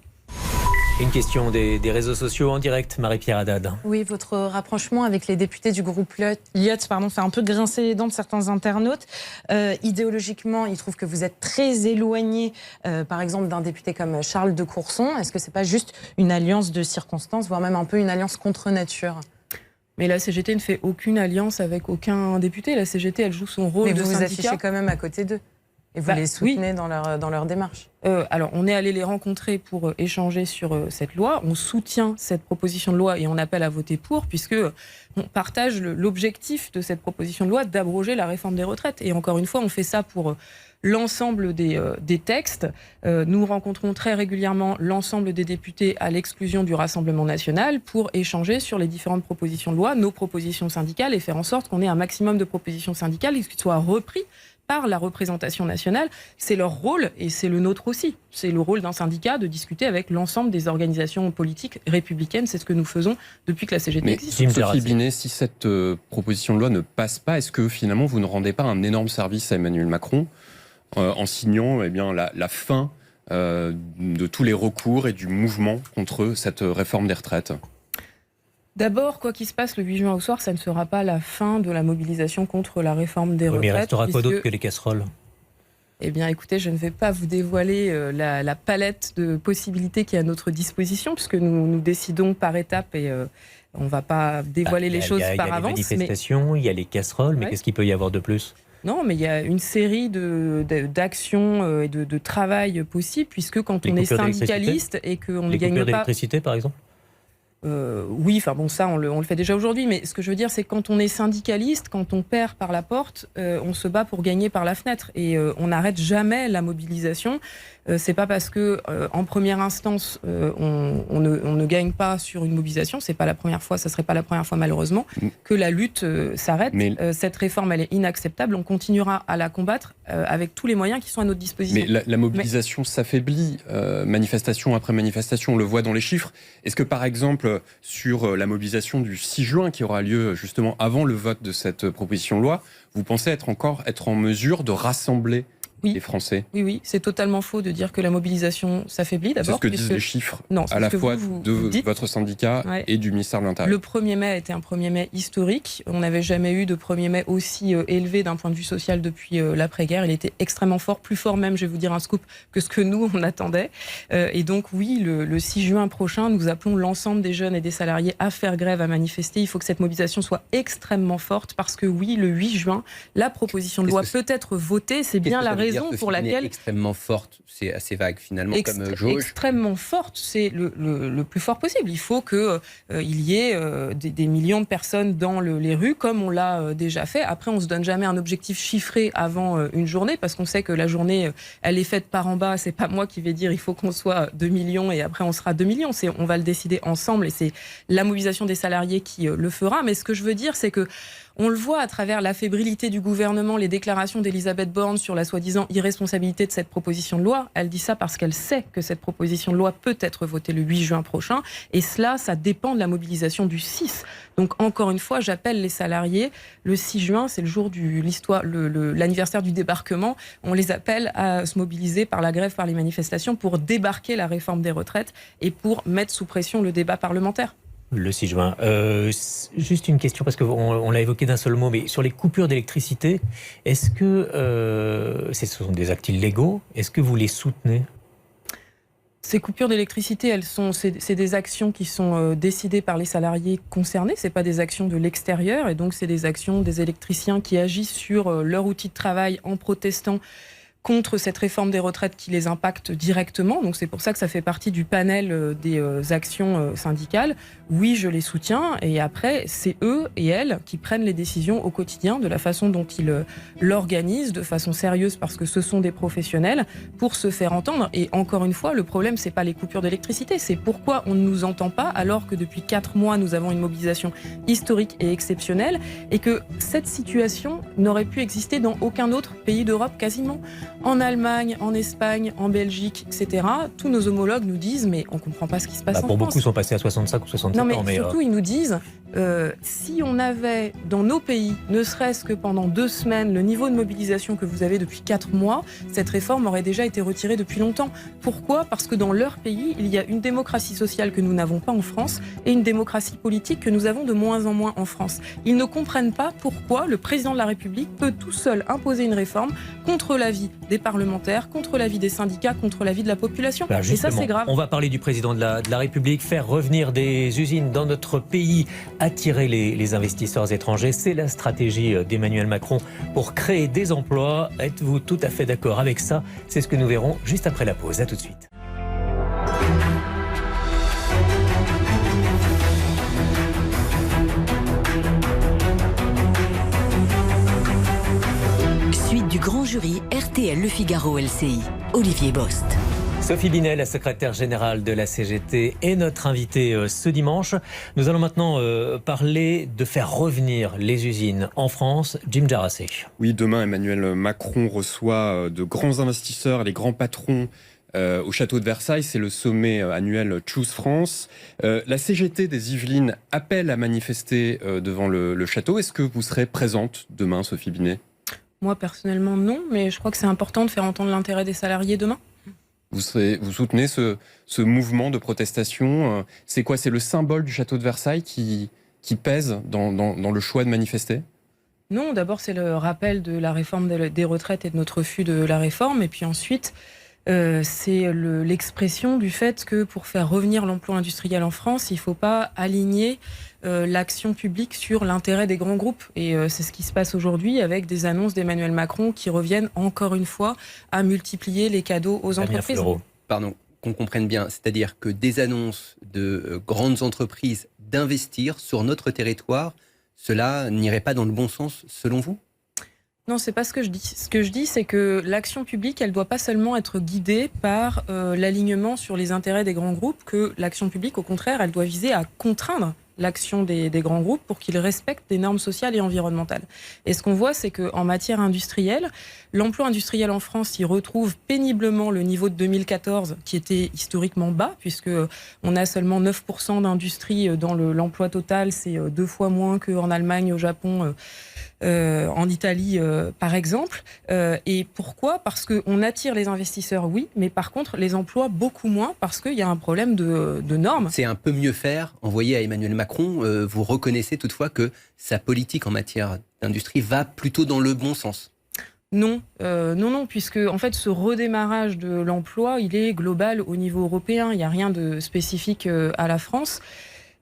Une question des réseaux sociaux en direct, Marie-Pierre Haddad. Oui, votre rapprochement avec les députés du groupe Lyot fait un peu grincer les dents de certains internautes. Idéologiquement, ils trouvent que vous êtes très éloigné, par exemple, d'un député comme Charles de Courson. Est-ce que c'est pas juste une alliance de circonstances, voire même un peu une alliance contre nature ? Mais la CGT ne fait aucune alliance avec aucun député. La CGT, elle joue son rôle de syndicat. Mais vous vous affichez quand même à côté d'eux. Et vous les soutenez dans leur démarche. Alors, on est allé les rencontrer pour échanger sur cette loi. On soutient cette proposition de loi et on appelle à voter pour, puisque on partage l'objectif de cette proposition de loi d'abroger la réforme des retraites. Et encore une fois, on fait ça pour l'ensemble des textes. Nous rencontrons très régulièrement l'ensemble des députés à l'exclusion du Rassemblement national pour échanger sur les différentes propositions de loi, nos propositions syndicales, et faire en sorte qu'on ait un maximum de propositions syndicales qui soient reprises par la représentation nationale. C'est leur rôle et c'est le nôtre aussi. C'est le rôle d'un syndicat de discuter avec l'ensemble des organisations politiques républicaines. C'est ce que nous faisons depuis que la CGT existe. Sophie Binet, si cette proposition de loi ne passe pas, est-ce que finalement vous ne rendez pas un énorme service à Emmanuel Macron en signant la fin de tous les recours et du mouvement contre cette réforme des retraites ? D'abord, quoi qu'il se passe le 8 juin au soir, ça ne sera pas la fin de la mobilisation contre la réforme des retraites. Mais il restera quoi d'autre que les casseroles ? Eh bien, écoutez, je ne vais pas vous dévoiler la palette de possibilités qui est à notre disposition, puisque nous décidons par étapes et on ne va pas dévoiler les choses par avance. Il y a les manifestations, il y a les casseroles, mais qu'est-ce qu'il peut y avoir de plus ? Non, mais il y a une série d'actions et de travail possibles, puisque quand on est syndicaliste et qu'on ne gagne pas... Les coupures d'électricité, par exemple ? Oui, enfin bon, ça on le fait déjà aujourd'hui, mais ce que je veux dire, c'est que quand on est syndicaliste, quand on perd par la porte, on se bat pour gagner par la fenêtre et on n'arrête jamais la mobilisation. C'est pas parce que en première instance on ne gagne pas sur une mobilisation, c'est pas la première fois, ça serait pas la première fois malheureusement que la lutte s'arrête. Mais cette réforme, elle est inacceptable. On continuera à la combattre avec tous les moyens qui sont à notre disposition. Mais la mobilisation s'affaiblit, manifestation après manifestation, on le voit dans les chiffres. Est-ce que par exemple sur la mobilisation du 6 juin qui aura lieu justement avant le vote de cette proposition de loi, vous pensez être en mesure de rassembler les Français? Oui, c'est totalement faux de dire que la mobilisation s'affaiblit d'abord. C'est ce que disent les chiffres à la fois de votre syndicat et du ministère de l'Intérieur. Le 1er mai était un 1er mai historique. On n'avait jamais eu de 1er mai aussi élevé d'un point de vue social depuis l'après-guerre. Il était extrêmement fort, plus fort même, je vais vous dire un scoop, que ce que nous, on attendait. Et donc oui, le 6 juin prochain, nous appelons l'ensemble des jeunes et des salariés à faire grève, à manifester. Il faut que cette mobilisation soit extrêmement forte parce que oui, le 8 juin, la proposition de loi peut être votée. C'est bien la raison pour laquelle... Extrêmement forte, c'est assez vague finalement comme jauge. Extrêmement forte, c'est le plus fort possible. Il faut qu'il y ait des millions de personnes dans les rues, comme on l'a déjà fait. Après, on ne se donne jamais un objectif chiffré avant une journée, parce qu'on sait que la journée, elle est faite par en bas. C'est pas moi qui vais dire il faut qu'on soit 2 millions et après on sera 2 millions. On va le décider ensemble et c'est la mobilisation des salariés qui le fera. Mais ce que je veux dire, c'est que on le voit à travers la fébrilité du gouvernement, les déclarations d'Elisabeth Borne sur la soi-disant irresponsabilité de cette proposition de loi. Elle dit ça parce qu'elle sait que cette proposition de loi peut être votée le 8 juin prochain. Et cela, ça dépend de la mobilisation du 6. Donc encore une fois, j'appelle les salariés. Le 6 juin, c'est le jour l'anniversaire du débarquement. On les appelle à se mobiliser par la grève, par les manifestations pour débarquer la réforme des retraites et pour mettre sous pression le débat parlementaire. Le 6 juin. Juste une question, parce qu'on l'a évoqué d'un seul mot, mais sur les coupures d'électricité, est-ce que ce sont des actes illégaux? Est-ce que vous les soutenez? Ces coupures d'électricité, c'est des actions qui sont décidées par les salariés concernés. C'est pas des actions de l'extérieur, et donc c'est des actions des électriciens qui agissent sur leur outil de travail en protestant contre cette réforme des retraites qui les impacte directement. Donc c'est pour ça que ça fait partie du panel des actions syndicales. Oui, je les soutiens. Et après, c'est eux et elles qui prennent les décisions au quotidien de la façon dont ils l'organisent, de façon sérieuse, parce que ce sont des professionnels, pour se faire entendre. Et encore une fois, le problème, c'est pas les coupures d'électricité. C'est pourquoi on ne nous entend pas, alors que depuis 4 mois, nous avons une mobilisation historique et exceptionnelle, et que cette situation n'aurait pu exister dans aucun autre pays d'Europe quasiment. En Allemagne, en Espagne, en Belgique, etc., tous nos homologues nous disent mais on ne comprend pas ce qui se passe en pour France. Beaucoup sont passés à 65 ou 67 ans. Non mais surtout ils nous disent si on avait dans nos pays, ne serait-ce que pendant 2 semaines, le niveau de mobilisation que vous avez depuis 4 mois, cette réforme aurait déjà été retirée depuis longtemps. Pourquoi ? Parce que dans leur pays, il y a une démocratie sociale que nous n'avons pas en France et une démocratie politique que nous avons de moins en moins en France. Ils ne comprennent pas pourquoi le président de la République peut tout seul imposer une réforme contre l'avis des parlementaires, contre l'avis des syndicats, contre l'avis de la population. Et ça, c'est grave. On va parler du président de la République, faire revenir des usines dans notre pays, attirer les investisseurs étrangers. C'est la stratégie d'Emmanuel Macron pour créer des emplois. Êtes-vous tout à fait d'accord avec ça? C'est ce que nous verrons juste après la pause. À tout de suite. Suite du grand jury RTL Le Figaro LCI. Olivier Bost. Sophie Binet, la secrétaire générale de la CGT, est notre invitée ce dimanche. Nous allons maintenant parler de faire revenir les usines en France. Jim Jarassé. Oui, demain, Emmanuel Macron reçoit de grands investisseurs, les grands patrons au château de Versailles. C'est le sommet annuel Choose France. La CGT des Yvelines appelle à manifester devant le château. Est-ce que vous serez présente demain, Sophie Binet ? Moi, personnellement, non, mais je crois que c'est important de faire entendre l'intérêt des salariés demain. Vous soutenez ce mouvement de protestation. C'est quoi? C'est le symbole du château de Versailles qui pèse dans le choix de manifester? Non, d'abord c'est le rappel de la réforme des retraites et de notre refus de la réforme, et puis ensuite c'est l'expression du fait que pour faire revenir l'emploi industriel en France, il ne faut pas aligner l'action publique sur l'intérêt des grands groupes. Et c'est ce qui se passe aujourd'hui avec des annonces d'Emmanuel Macron qui reviennent encore une fois à multiplier les cadeaux aux entreprises. Pardon, qu'on comprenne bien, c'est-à-dire que des annonces de grandes entreprises d'investir sur notre territoire, cela n'irait pas dans le bon sens selon vous ? Non, c'est pas ce que je dis. Ce que je dis, c'est que l'action publique, elle doit pas seulement être guidée par l'alignement sur les intérêts des grands groupes, que l'action publique, au contraire, elle doit viser à contraindre l'action des grands groupes pour qu'ils respectent des normes sociales et environnementales. Et ce qu'on voit, c'est qu'en matière industrielle, l'emploi industriel en France y retrouve péniblement le niveau de 2014, qui était historiquement bas, puisque on a seulement 9% d'industrie dans l'emploi total, c'est 2 fois moins qu'en Allemagne, au Japon, en Italie, par exemple. Et pourquoi ? Parce qu'on attire les investisseurs, oui, mais par contre, les emplois beaucoup moins, parce qu'il y a un problème de normes. C'est un peu mieux faire, envoyé à Emmanuel Macron. Vous reconnaissez toutefois que sa politique en matière d'industrie va plutôt dans le bon sens ? Non, puisque en fait, ce redémarrage de l'emploi, il est global au niveau européen. Il n'y a rien de spécifique à la France.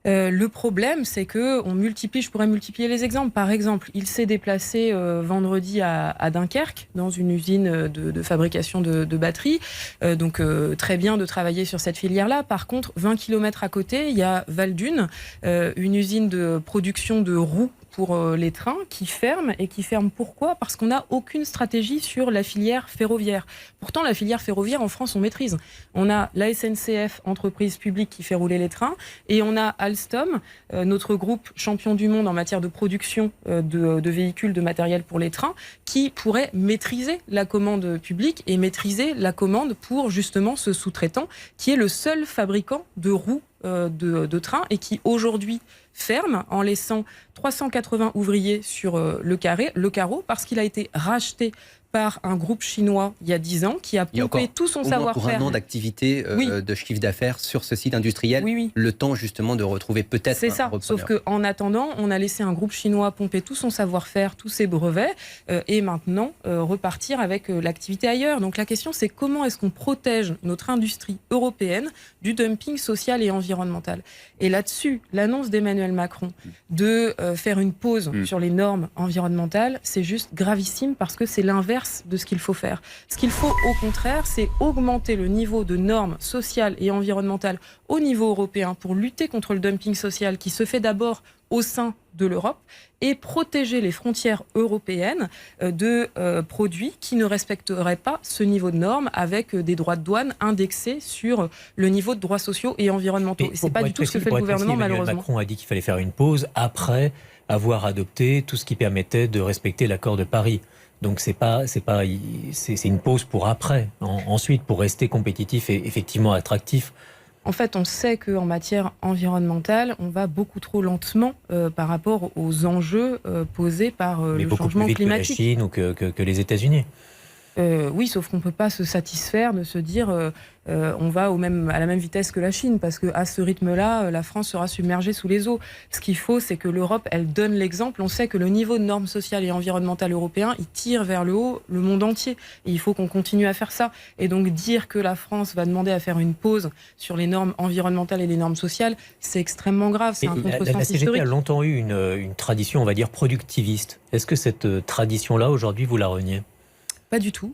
Le problème, c'est que je pourrais multiplier les exemples. Par exemple, il s'est déplacé vendredi à Dunkerque, dans une usine de fabrication de batteries. Donc, très bien de travailler sur cette filière-là. Par contre, 20 km à côté, il y a Valdune, une usine de production de roues pour les trains qui ferment. Et qui ferment pourquoi ? Parce qu'on n'a aucune stratégie sur la filière ferroviaire. Pourtant, la filière ferroviaire, en France, on maîtrise. On a la SNCF, entreprise publique qui fait rouler les trains, et on a Alstom, notre groupe champion du monde en matière de production de véhicules, de matériel pour les trains, qui pourrait maîtriser la commande publique et maîtriser la commande pour justement ce sous-traitant qui est le seul fabricant de roues de train et qui aujourd'hui ferme en laissant 380 ouvriers sur le carreau parce qu'il a été racheté par un groupe chinois il y a 10 ans qui a pompé tout son savoir-faire. Pour un an d'activité, de chiffre d'affaires sur ce site industriel, le temps justement de retrouver peut-être un repreneur. Sauf qu'en attendant, on a laissé un groupe chinois pomper tout son savoir-faire, tous ses brevets, et maintenant repartir avec l'activité ailleurs. Donc la question, c'est comment est-ce qu'on protège notre industrie européenne du dumping social et environnemental. Et là-dessus, l'annonce d'Emmanuel Macron de faire une pause sur les normes environnementales, c'est juste gravissime parce que c'est l'inverse de ce qu'il faut faire. Ce qu'il faut au contraire, c'est augmenter le niveau de normes sociales et environnementales au niveau européen pour lutter contre le dumping social qui se fait d'abord au sein de l'Europe et protéger les frontières européennes de produits qui ne respecteraient pas ce niveau de normes avec des droits de douane indexés sur le niveau de droits sociaux et environnementaux. Et ce n'est pas du tout ce que fait le gouvernement, malheureusement. Macron a dit qu'il fallait faire une pause après avoir adopté tout ce qui permettait de respecter l'accord de Paris. Donc c'est une pause pour après, ensuite pour rester compétitif et effectivement attractif. En fait, on sait qu'en matière environnementale, on va beaucoup trop lentement par rapport aux enjeux posés par le changement climatique. Mais beaucoup plus vite que la Chine ou que les États-Unis. Oui, sauf qu'on ne peut pas se satisfaire de se dire on va à la même vitesse que la Chine, parce qu'à ce rythme-là, la France sera submergée sous les eaux. Ce qu'il faut, c'est que l'Europe, elle donne l'exemple. On sait que le niveau de normes sociales et environnementales européen, il tire vers le haut le monde entier. Et il faut qu'on continue à faire ça. Et donc dire que la France va demander à faire une pause sur les normes environnementales et les normes sociales, c'est extrêmement grave. C'est un contresens historique. La CGT a longtemps eu une tradition, on va dire, productiviste. Est-ce que cette tradition-là, aujourd'hui, vous la reniez ? Pas du tout.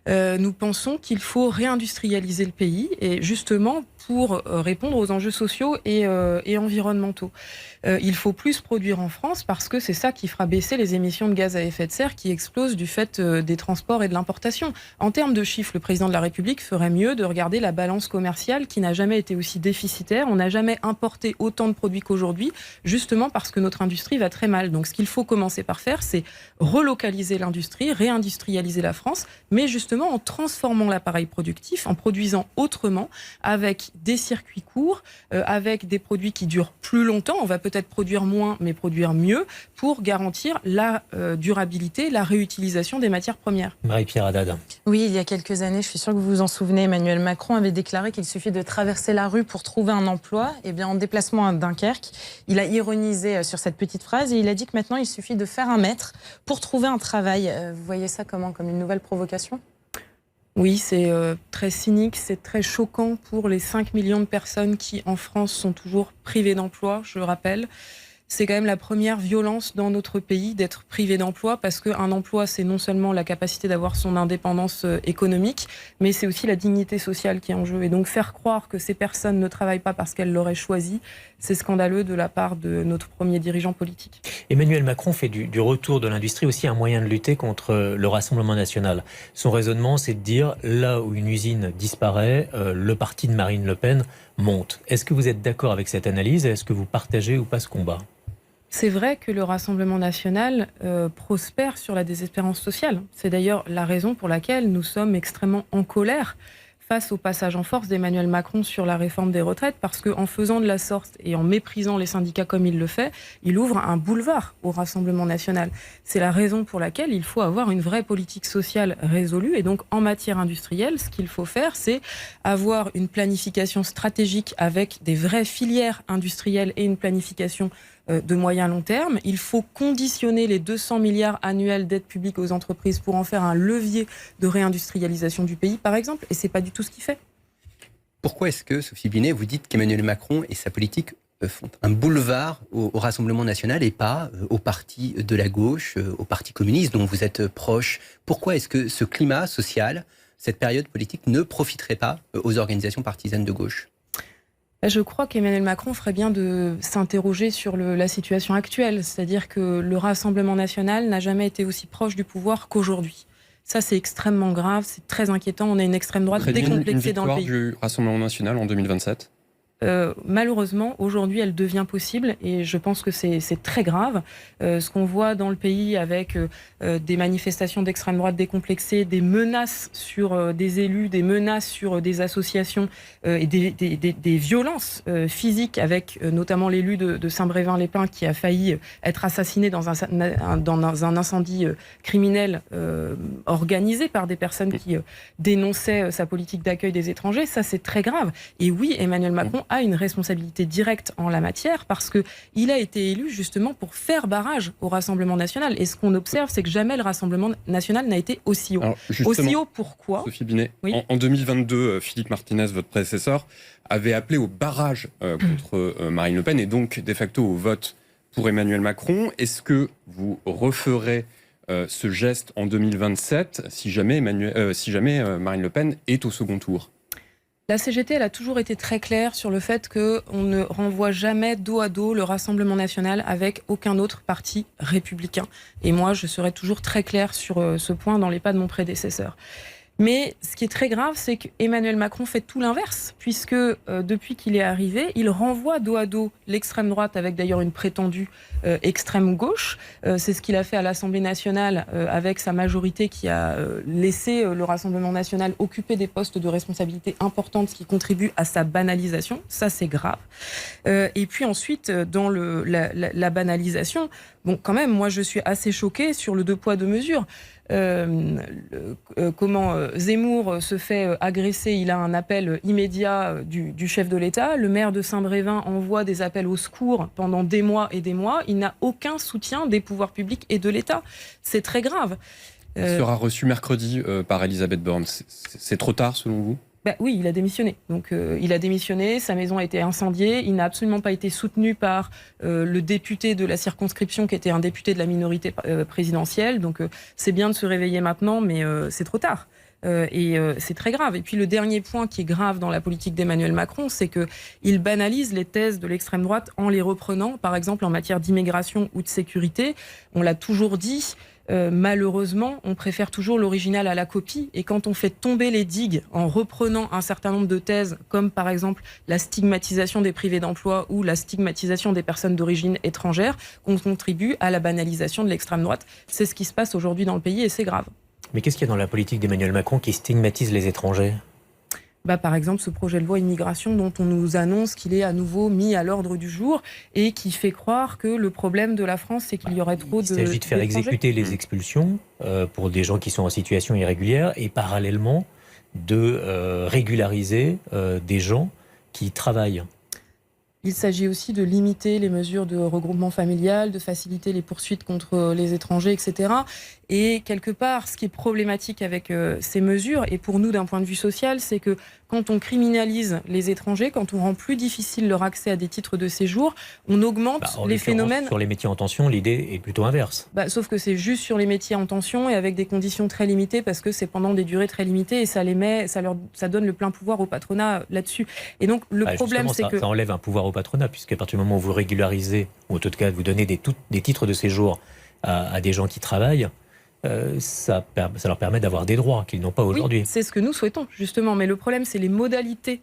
Nous pensons qu'il faut réindustrialiser le pays et justement pour répondre aux enjeux sociaux et environnementaux. Il faut plus produire en France parce que c'est ça qui fera baisser les émissions de gaz à effet de serre qui explosent du fait des transports et de l'importation. En termes de chiffres, le président de la République ferait mieux de regarder la balance commerciale qui n'a jamais été aussi déficitaire. On n'a jamais importé autant de produits qu'aujourd'hui, justement parce que notre industrie va très mal. Donc ce qu'il faut commencer par faire, c'est relocaliser l'industrie, réindustrialiser la France France, mais justement en transformant l'appareil productif, en produisant autrement, avec des circuits courts, avec des produits qui durent plus longtemps. On va peut-être produire moins, mais produire mieux, pour garantir la durabilité, la réutilisation des matières premières. Marie-Pierre Haddad. Oui, il y a quelques années, je suis sûre que vous vous en souvenez, Emmanuel Macron avait déclaré qu'il suffit de traverser la rue pour trouver un emploi. Eh bien, en déplacement à Dunkerque, il a ironisé sur cette petite phrase et il a dit que maintenant, il suffit de faire 1 mètre pour trouver un travail. Vous voyez ça comment? Comme une nouvelle provocation? Oui, c'est très cynique, c'est très choquant pour les 5 millions de personnes qui, en France, sont toujours privées d'emploi, je le rappelle. C'est quand même la première violence dans notre pays d'être privé d'emploi, parce qu'un emploi, c'est non seulement la capacité d'avoir son indépendance économique, mais c'est aussi la dignité sociale qui est en jeu. Et donc faire croire que ces personnes ne travaillent pas parce qu'elles l'auraient choisi, c'est scandaleux de la part de notre premier dirigeant politique. Emmanuel Macron fait du retour de l'industrie aussi un moyen de lutter contre le Rassemblement national. Son raisonnement, c'est de dire, là où une usine disparaît, le parti de Marine Le Pen monte. Est-ce que vous êtes d'accord avec cette analyse? Est-ce que vous partagez ou pas ce combat? C'est vrai que le Rassemblement national prospère sur la désespérance sociale. C'est d'ailleurs la raison pour laquelle nous sommes extrêmement en colère face au passage en force d'Emmanuel Macron sur la réforme des retraites, parce qu'en faisant de la sorte et en méprisant les syndicats comme il le fait, il ouvre un boulevard au Rassemblement national. C'est la raison pour laquelle il faut avoir une vraie politique sociale résolue. Et donc, en matière industrielle, ce qu'il faut faire, c'est avoir une planification stratégique avec des vraies filières industrielles et une planification de moyen long terme. Il faut conditionner les 200 milliards annuels d'aide publique aux entreprises pour en faire un levier de réindustrialisation du pays, par exemple, et c'est pas du tout ce qu'il fait. Pourquoi est-ce que, Sophie Binet, vous dites qu'Emmanuel Macron et sa politique font un boulevard au Rassemblement national et pas au parti de la gauche, au parti communiste dont vous êtes proche? Pourquoi est-ce que ce climat social, cette période politique ne profiterait pas aux organisations partisanes de gauche? Je crois qu'Emmanuel Macron ferait bien de s'interroger sur la situation actuelle. C'est-à-dire que le Rassemblement national n'a jamais été aussi proche du pouvoir qu'aujourd'hui. Ça, c'est extrêmement grave, c'est très inquiétant. On a une extrême droite décomplexée dans le pays. Une victoire du Rassemblement national en 2027 ? Malheureusement, aujourd'hui, elle devient possible et je pense que c'est très grave. Ce qu'on voit dans le pays avec des manifestations d'extrême droite décomplexées, des menaces sur des élus, des menaces sur des associations et des violences physiques avec notamment l'élu de Saint-Brévin-les-Pins qui a failli être assassiné dans un incendie criminel organisé par des personnes qui dénonçaient sa politique d'accueil des étrangers. Ça, c'est très grave. Et oui, Emmanuel Macron a une responsabilité directe en la matière parce qu'il a été élu justement pour faire barrage au Rassemblement national. Et ce qu'on observe, c'est que jamais le Rassemblement national n'a été aussi haut. Aussi haut, pourquoi? Sophie Binet, oui. en 2022, Philippe Martinez, votre prédécesseur, avait appelé au barrage contre Marine Le Pen et donc de facto au vote pour Emmanuel Macron. Est-ce que vous referez ce geste en 2027 si jamais Marine Le Pen est au second tour? La CGT, elle a toujours été très claire sur le fait qu'on ne renvoie jamais dos à dos le Rassemblement national avec aucun autre parti républicain. Et moi, je serai toujours très claire sur ce point dans les pas de mon prédécesseur. Mais ce qui est très grave, c'est qu'Emmanuel Macron fait tout l'inverse, puisque depuis qu'il est arrivé, il renvoie dos à dos l'extrême droite, avec d'ailleurs une prétendue extrême gauche. C'est ce qu'il a fait à l'Assemblée nationale avec sa majorité qui a laissé le Rassemblement national occuper des postes de responsabilité importantes, ce qui contribue à sa banalisation. Ça, c'est grave. Et puis ensuite, dans la banalisation, bon, quand même, moi, je suis assez choquée sur le 2 poids 2 mesures. Comment Zemmour se fait agresser, il a un appel immédiat du chef de l'État. Le maire de Saint-Brévin envoie des appels au secours pendant des mois et des mois. Il n'a aucun soutien des pouvoirs publics et de l'État. C'est très grave. Il sera reçu mercredi par Elisabeth Borne. C'est trop tard selon vous ? Oui, il a démissionné. Donc, il a démissionné, sa maison a été incendiée. Il n'a absolument pas été soutenu par le député de la circonscription, qui était un député de la minorité présidentielle. Donc, c'est bien de se réveiller maintenant, mais c'est trop tard. Et c'est très grave. Et puis, le dernier point qui est grave dans la politique d'Emmanuel Macron, c'est qu'il banalise les thèses de l'extrême droite en les reprenant, par exemple en matière d'immigration ou de sécurité. On l'a toujours dit. Malheureusement, on préfère toujours l'original à la copie. Et quand on fait tomber les digues en reprenant un certain nombre de thèses, comme par exemple la stigmatisation des privés d'emploi ou la stigmatisation des personnes d'origine étrangère, on contribue à la banalisation de l'extrême droite. C'est ce qui se passe aujourd'hui dans le pays et c'est grave. Mais qu'est-ce qu'il y a dans la politique d'Emmanuel Macron qui stigmatise les étrangers ? Par exemple, ce projet de loi immigration dont on nous annonce qu'il est à nouveau mis à l'ordre du jour et qui fait croire que le problème de la France, c'est qu'il y aurait trop d'étrangers. Il s'agit de faire exécuter les expulsions pour des gens qui sont en situation irrégulière et parallèlement de régulariser des gens qui travaillent. Il s'agit aussi de limiter les mesures de regroupement familial, de faciliter les poursuites contre les étrangers, etc. Et quelque part, ce qui est problématique avec ces mesures, et pour nous d'un point de vue social, c'est que quand on criminalise les étrangers, quand on rend plus difficile leur accès à des titres de séjour, on augmente les phénomènes... Sur les métiers en tension, l'idée est plutôt inverse. Sauf que c'est juste sur les métiers en tension et avec des conditions très limitées parce que c'est pendant des durées très limitées et ça donne le plein pouvoir au patronat là-dessus. Et donc le problème, c'est que... Ça enlève un pouvoir au patronat, puisqu'à partir du moment où vous régularisez, ou en tout cas vous donnez des titres de séjour à des gens qui travaillent, ça leur permet d'avoir des droits qu'ils n'ont pas aujourd'hui. Oui, c'est ce que nous souhaitons, justement. Mais le problème, c'est les modalités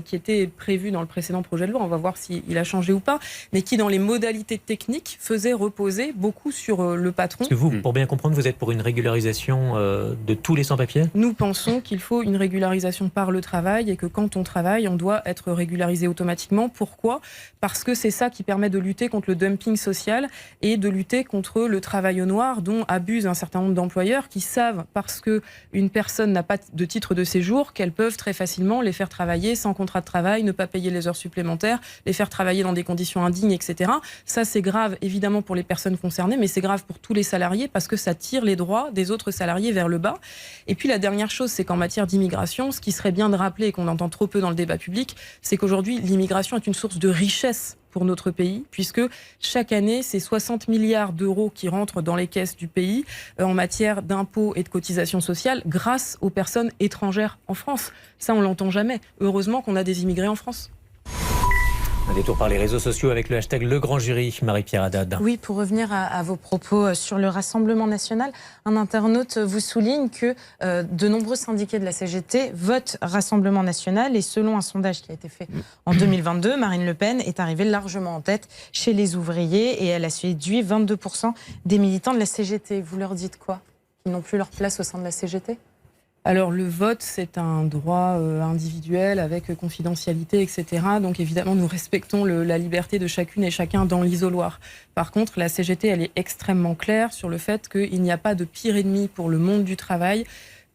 qui étaient prévues dans le précédent projet de loi. On va voir s'il a changé ou pas. Mais qui, dans les modalités techniques, faisaient reposer beaucoup sur le patron. Parce que vous, pour bien comprendre, vous êtes pour une régularisation de tous les sans-papiers ? Nous pensons qu'il faut une régularisation par le travail et que quand on travaille, on doit être régularisé automatiquement. Pourquoi ? Parce que c'est ça qui permet de lutter contre le dumping social et de lutter contre le travail au noir dont abusent un certain nombre d'employeurs qui savent, parce qu'une personne n'a pas de titre de séjour, qu'elles peuvent très facilement les faire travailler sans contrat de travail, ne pas payer les heures supplémentaires, les faire travailler dans des conditions indignes, etc. Ça, c'est grave, évidemment, pour les personnes concernées, mais c'est grave pour tous les salariés parce que ça tire les droits des autres salariés vers le bas. Et puis, la dernière chose, c'est qu'en matière d'immigration, ce qui serait bien de rappeler et qu'on entend trop peu dans le débat public, c'est qu'aujourd'hui, l'immigration est une source de richesse pour notre pays, puisque chaque année, c'est 60 milliards d'euros qui rentrent dans les caisses du pays en matière d'impôts et de cotisations sociales grâce aux personnes étrangères en France. Ça, on l'entend jamais. Heureusement qu'on a des immigrés en France. Un détour par les réseaux sociaux avec le hashtag Le Grand Jury, Marie-Pierre Haddad. Oui, pour revenir à vos propos sur le Rassemblement national, un internaute vous souligne que de nombreux syndiqués de la CGT votent Rassemblement national et selon un sondage qui a été fait en 2022, Marine Le Pen est arrivée largement en tête chez les ouvriers et elle a séduit 22% des militants de la CGT. Vous leur dites quoi ? Qu'ils n'ont plus leur place au sein de la CGT ? Alors le vote, c'est un droit individuel avec confidentialité, etc. Donc évidemment, nous respectons la liberté de chacune et chacun dans l'isoloir. Par contre, la CGT, elle est extrêmement claire sur le fait qu'il n'y a pas de pire ennemi pour le monde du travail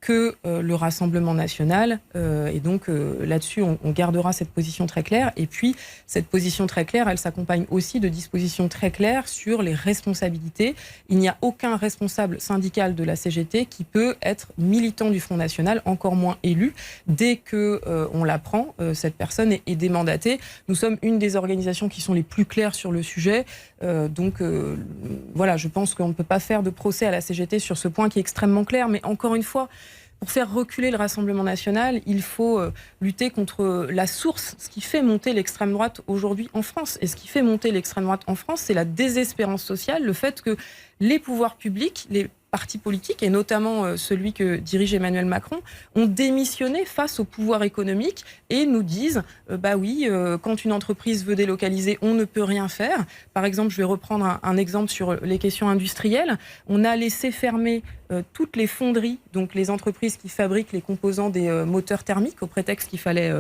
que le Rassemblement national. Et donc là-dessus, on gardera cette position très claire. Et puis, cette position très claire, elle s'accompagne aussi de dispositions très claires sur les responsabilités. Il n'y a aucun responsable syndical de la CGT qui peut être militant du Front National, encore moins élu. Dès qu'on l'apprend, cette personne est démandatée. Nous sommes une des organisations qui sont les plus claires sur le sujet. Donc voilà, je pense qu'on ne peut pas faire de procès à la CGT sur ce point qui est extrêmement clair. Mais encore une fois, pour faire reculer le Rassemblement national, il faut lutter contre la source, ce qui fait monter l'extrême droite aujourd'hui en France. Et ce qui fait monter l'extrême droite en France, c'est la désespérance sociale, le fait que les pouvoirs publics, les partis politiques, et notamment celui que dirige Emmanuel Macron, ont démissionné face au pouvoir économique et nous disent quand une entreprise veut délocaliser, on ne peut rien faire. Par exemple, je vais reprendre un exemple sur les questions industrielles. On a laissé fermer toutes les fonderies, donc les entreprises qui fabriquent les composants des moteurs thermiques, au prétexte qu'il fallait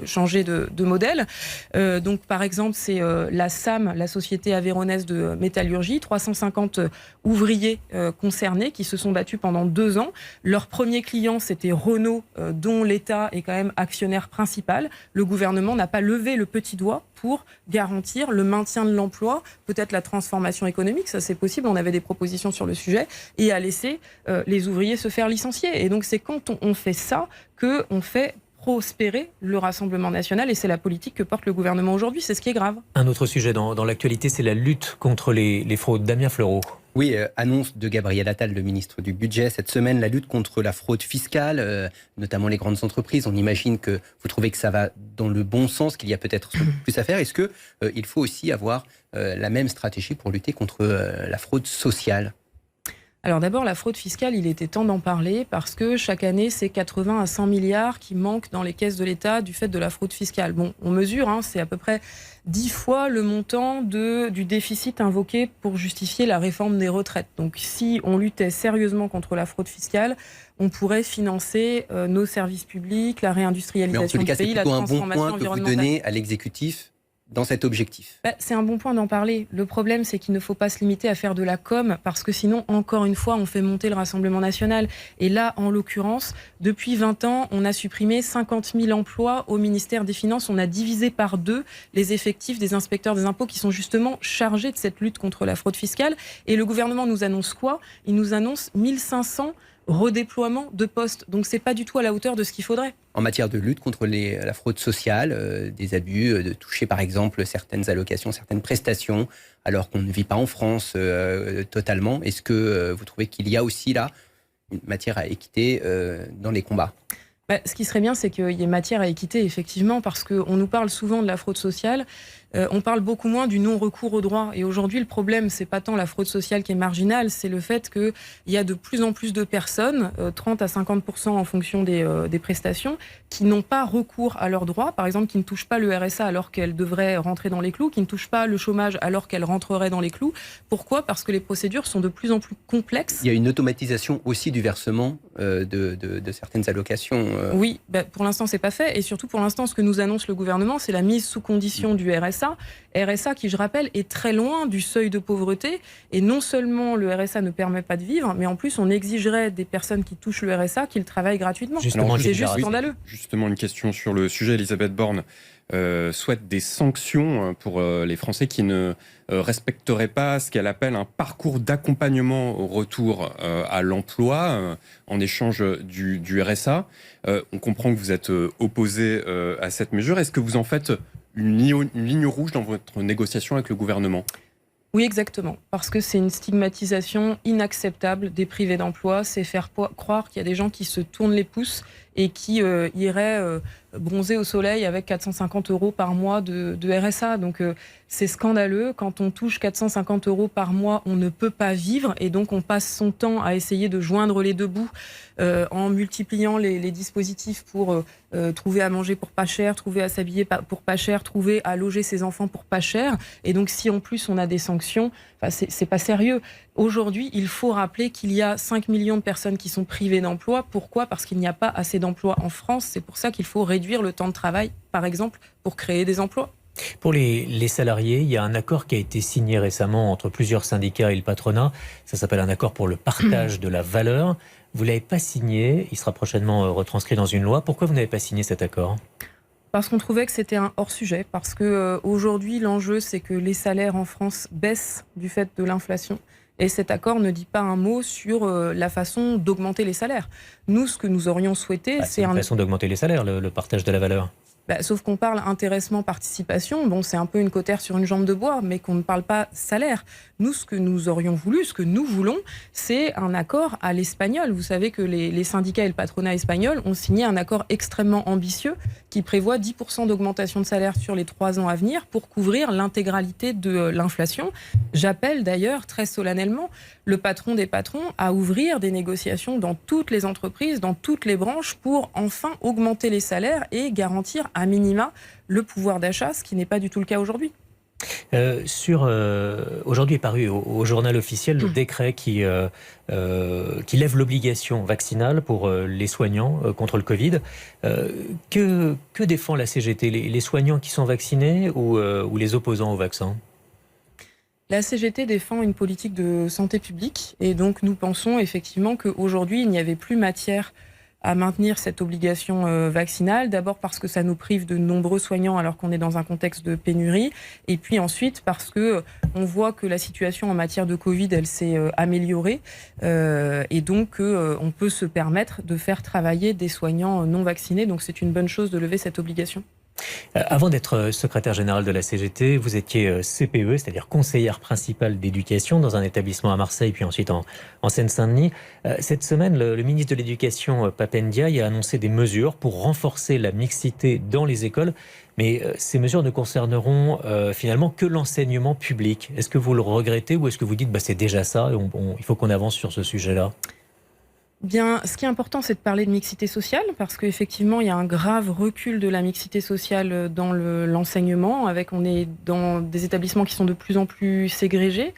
changer de modèle. Donc, par exemple, c'est la SAM, la Société Aveyronnaise de Métallurgie, 350 ouvriers concernés qui se sont battus pendant 2 ans. Leur premier client, c'était Renault, dont l'État est quand même actionnaire principal. Le gouvernement n'a pas levé le petit doigt pour garantir le maintien de l'emploi, peut-être la transformation économique, ça c'est possible, on avait des propositions sur le sujet, et à laisser les ouvriers se faire licencier. Et donc c'est quand on fait ça qu'on fait prospérer le Rassemblement national, et c'est la politique que porte le gouvernement aujourd'hui, c'est ce qui est grave. Un autre sujet dans l'actualité, c'est la lutte contre les fraudes. Damien Fleureau. Oui, annonce de Gabriel Attal, le ministre du Budget. Cette semaine, la lutte contre la fraude fiscale, notamment les grandes entreprises. On imagine que vous trouvez que ça va dans le bon sens, qu'il y a peut-être plus à faire. Est-ce qu'il faut aussi avoir la même stratégie pour lutter contre la fraude sociale ? Alors d'abord, la fraude fiscale, il était temps d'en parler parce que chaque année, c'est 80 à 100 milliards qui manquent dans les caisses de l'État du fait de la fraude fiscale. Bon, on mesure, c'est à peu près 10 fois le montant du déficit invoqué pour justifier la réforme des retraites. Donc si on luttait sérieusement contre la fraude fiscale, on pourrait financer nos services publics, la réindustrialisation du pays, la transformation environnementale. Mais en tous les cas, c'est plutôt un bon point que vous donnez à l'exécutif dans cet objectif. C'est un bon point d'en parler. Le problème, c'est qu'il ne faut pas se limiter à faire de la com, parce que sinon, encore une fois, on fait monter le Rassemblement national. Et là, en l'occurrence, depuis 20 ans, on a supprimé 50 000 emplois au ministère des Finances. On a divisé par 2 les effectifs des inspecteurs des impôts qui sont justement chargés de cette lutte contre la fraude fiscale. Et le gouvernement nous annonce quoi ? Il nous annonce 1500 redéploiement de postes. Donc c'est pas du tout à la hauteur de ce qu'il faudrait. En matière de lutte contre la fraude sociale, des abus, de toucher par exemple certaines allocations, certaines prestations, alors qu'on ne vit pas en France totalement, est-ce que vous trouvez qu'il y a aussi là une matière à équité dans les combats ? Ce qui serait bien, c'est qu'il y ait matière à équité, effectivement, parce qu'on nous parle souvent de la fraude sociale. On parle beaucoup moins du non-recours au droit. Et aujourd'hui, le problème, c'est pas tant la fraude sociale qui est marginale, c'est le fait qu'il y a de plus en plus de personnes, 30 à 50% en fonction des prestations, qui n'ont pas recours à leurs droits. Par exemple, qui ne touchent pas le RSA alors qu'elles devraient rentrer dans les clous, qui ne touchent pas le chômage alors qu'elles rentreraient dans les clous. Pourquoi ? Parce que les procédures sont de plus en plus complexes. Il y a une automatisation aussi du versement de certaines allocations. Oui, pour l'instant, c'est pas fait. Et surtout, pour l'instant, ce que nous annonce le gouvernement, c'est la mise sous condition du RSA. RSA qui, je rappelle, est très loin du seuil de pauvreté. Et non seulement le RSA ne permet pas de vivre, mais en plus, on exigerait des personnes qui touchent le RSA qu'ils travaillent gratuitement. C'est juste scandaleux. Justement, une question sur le sujet. Elisabeth Borne souhaite des sanctions pour les Français qui ne respecteraient pas ce qu'elle appelle un parcours d'accompagnement au retour à l'emploi en échange du RSA. On comprend que vous êtes opposé à cette mesure. Est-ce que vous en faites une ligne rouge dans votre négociation avec le gouvernement ? Oui, exactement. Parce que c'est une stigmatisation inacceptable des privés d'emploi. C'est faire croire qu'il y a des gens qui se tournent les pouces et qui iraient bronzer au soleil avec 450 € par mois de RSA. Donc c'est scandaleux. Quand on touche 450 € par mois, on ne peut pas vivre. Et donc on passe son temps à essayer de joindre les deux bouts en multipliant les dispositifs pour trouver à manger pour pas cher, trouver à s'habiller pour pas cher, trouver à loger ses enfants pour pas cher. Et donc si en plus on a des sanctions, c'est pas sérieux. Aujourd'hui, il faut rappeler qu'il y a 5 millions de personnes qui sont privées d'emploi. Pourquoi ? Parce qu'il n'y a pas assez d'emplois en France. C'est pour ça qu'il faut réduire le temps de travail, par exemple, pour créer des emplois. Pour les salariés, il y a un accord qui a été signé récemment entre plusieurs syndicats et le patronat. Ça s'appelle un accord pour le partage de la valeur. Vous ne l'avez pas signé, il sera prochainement retranscrit dans une loi. Pourquoi vous n'avez pas signé cet accord ? Parce qu'on trouvait que c'était un hors-sujet. Parce qu'aujourd'hui, l'enjeu, c'est que les salaires en France baissent du fait de l'inflation. Et cet accord ne dit pas un mot sur la façon d'augmenter les salaires. Nous, ce que nous aurions souhaité, c'est une façon d'augmenter les salaires, le partage de la valeur. Sauf qu'on parle intéressement, participation. Bon, c'est un peu une cautère sur une jambe de bois, mais qu'on ne parle pas salaire. Nous, ce que nous aurions voulu, ce que nous voulons, c'est un accord à l'espagnol. Vous savez que les syndicats et le patronat espagnol ont signé un accord extrêmement ambitieux qui prévoit 10% d'augmentation de salaire sur les 3 ans à venir pour couvrir l'intégralité de l'inflation. J'appelle d'ailleurs très solennellement le patron des patrons à ouvrir des négociations dans toutes les entreprises, dans toutes les branches, pour enfin augmenter les salaires et garantir à minima le pouvoir d'achat, ce qui n'est pas du tout le cas aujourd'hui. Aujourd'hui est paru au journal officiel le décret qui lève l'obligation vaccinale pour les soignants contre le Covid. Que défend la CGT ? Les soignants qui sont vaccinés ou les opposants au vaccin ? La CGT défend une politique de santé publique et donc nous pensons effectivement qu'aujourd'hui il n'y avait plus matière à maintenir cette obligation vaccinale. D'abord parce que ça nous prive de nombreux soignants alors qu'on est dans un contexte de pénurie. Et puis ensuite parce que on voit que la situation en matière de Covid, elle s'est améliorée. Et donc on peut se permettre de faire travailler des soignants non vaccinés. Donc c'est une bonne chose de lever cette obligation. Avant d'être secrétaire général de la CGT, vous étiez CPE, c'est-à-dire conseillère principale d'éducation dans un établissement à Marseille, puis ensuite en Seine-Saint-Denis. Cette semaine, le ministre de l'Éducation, Pape Ndiaye, a annoncé des mesures pour renforcer la mixité dans les écoles. Mais ces mesures ne concerneront finalement que l'enseignement public. Est-ce que vous le regrettez ou est-ce que vous dites c'est déjà ça et il faut qu'on avance sur ce sujet-là ? Bien, ce qui est important, c'est de parler de mixité sociale, parce qu'effectivement, il y a un grave recul de la mixité sociale dans l'enseignement, on est dans des établissements qui sont de plus en plus ségrégés.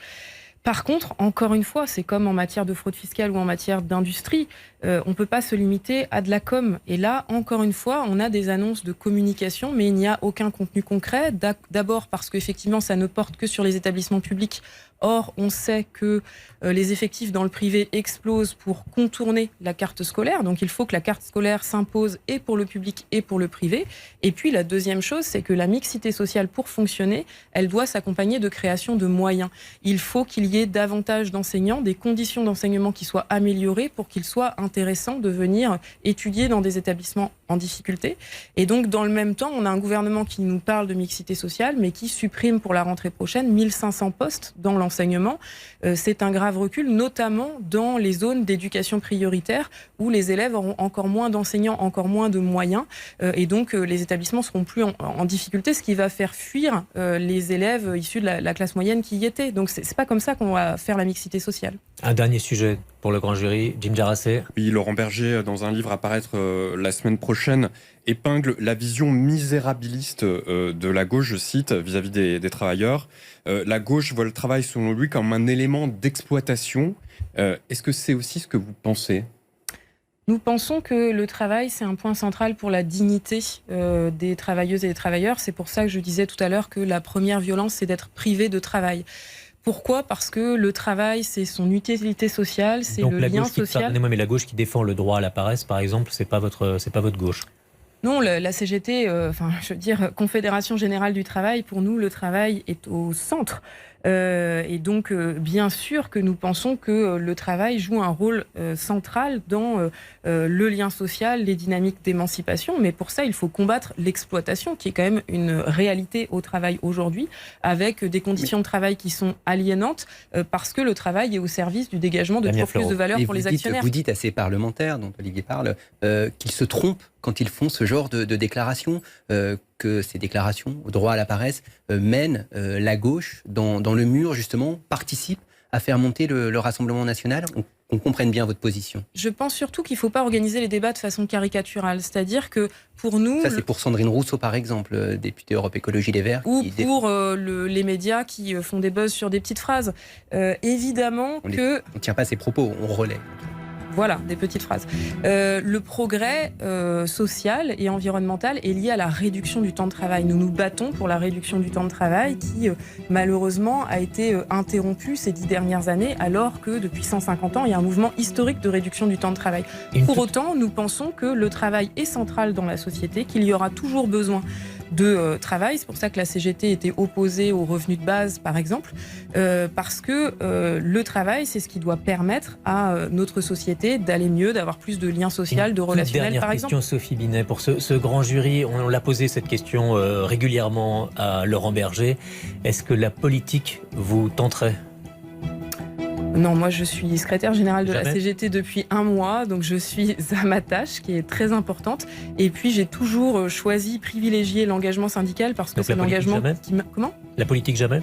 Par contre, encore une fois, c'est comme en matière de fraude fiscale ou en matière d'industrie, on ne peut pas se limiter à de la com. Et là, encore une fois, on a des annonces de communication, mais il n'y a aucun contenu concret. D'abord parce qu'effectivement, ça ne porte que sur les établissements publics. Or, on sait que les effectifs dans le privé explosent pour contourner la carte scolaire. Donc, il faut que la carte scolaire s'impose et pour le public et pour le privé. Et puis, la deuxième chose, c'est que la mixité sociale, pour fonctionner, elle doit s'accompagner de création de moyens. Il faut qu'il y ait davantage d'enseignants, des conditions d'enseignement qui soient améliorées pour qu'il soit intéressant de venir étudier dans des établissements en difficulté. Et donc, dans le même temps, on a un gouvernement qui nous parle de mixité sociale, mais qui supprime pour la rentrée prochaine 1500 postes dans l'enseignement. C'est un grave recul, notamment dans les zones d'éducation prioritaire où les élèves auront encore moins d'enseignants, encore moins de moyens. Et donc, les établissements seront plus en difficulté, ce qui va faire fuir les élèves issus de la classe moyenne qui y étaient. Donc, c'est pas comme ça qu'on va faire la mixité sociale. Un dernier sujet pour le grand jury, Jim Jarassé. Oui, Laurent Berger, dans un livre à paraître la semaine prochaine, épingle la vision misérabiliste de la gauche, je cite, vis-à-vis des travailleurs. La gauche voit le travail, selon lui, comme un élément d'exploitation. Est-ce que c'est aussi ce que vous pensez ? Nous pensons que le travail, c'est un point central pour la dignité des travailleuses et des travailleurs. C'est pour ça que je disais tout à l'heure que la première violence, c'est d'être privé de travail. Pourquoi ? Parce que le travail, c'est son utilité sociale, c'est le lien social. Pardonnez-moi, mais la gauche qui défend le droit à la paresse, par exemple, c'est pas votre gauche. Non, la CGT, Confédération Générale du Travail, pour nous, le travail est au centre. Et donc, bien sûr que nous pensons que le travail joue un rôle central dans le lien social, les dynamiques d'émancipation. Mais pour ça, il faut combattre l'exploitation, qui est quand même une réalité au travail aujourd'hui, avec des conditions de travail qui sont aliénantes, parce que le travail est au service du dégagement de toujours plus de valeur pour les actionnaires. Vous dites à ces parlementaires, dont Olivier parle, qu'ils se trompent quand ils font ce genre de déclarations, que ces déclarations au droit à la paresse mènent la gauche dans le mur, justement, participent à faire monter le Rassemblement national. On comprenne bien votre position. Je pense surtout qu'il ne faut pas organiser les débats de façon caricaturale. C'est-à-dire que pour nous... Ça, c'est pour Sandrine Rousseau, par exemple, députée Europe Écologie Les Verts. Ou pour les médias qui font des buzz sur des petites phrases. Évidemment on ne tient pas ses propos, on relaie. Voilà, des petites phrases. Le progrès social et environnemental est lié à la réduction du temps de travail. Nous nous battons pour la réduction du temps de travail qui, malheureusement, a été interrompue ces 10 dernières années, alors que depuis 150 ans, il y a un mouvement historique de réduction du temps de travail. Pour autant, nous pensons que le travail est central dans la société, qu'il y aura toujours besoin de travail. C'est pour ça que la CGT était opposée aux revenus de base, par exemple, parce que le travail, c'est ce qui doit permettre à notre société d'aller mieux, d'avoir plus de liens sociaux, de relationnels, par exemple. Dernière question, Sophie Binet, pour ce grand jury. On l'a posé cette question régulièrement à Laurent Berger. Est-ce que la politique vous tenterait ? Non, moi je suis secrétaire générale de la CGT depuis 1 mois, donc je suis à ma tâche qui est très importante. Et puis j'ai toujours choisi, privilégié l'engagement syndical parce que donc c'est l'engagement qui... Comment ? La politique jamais ?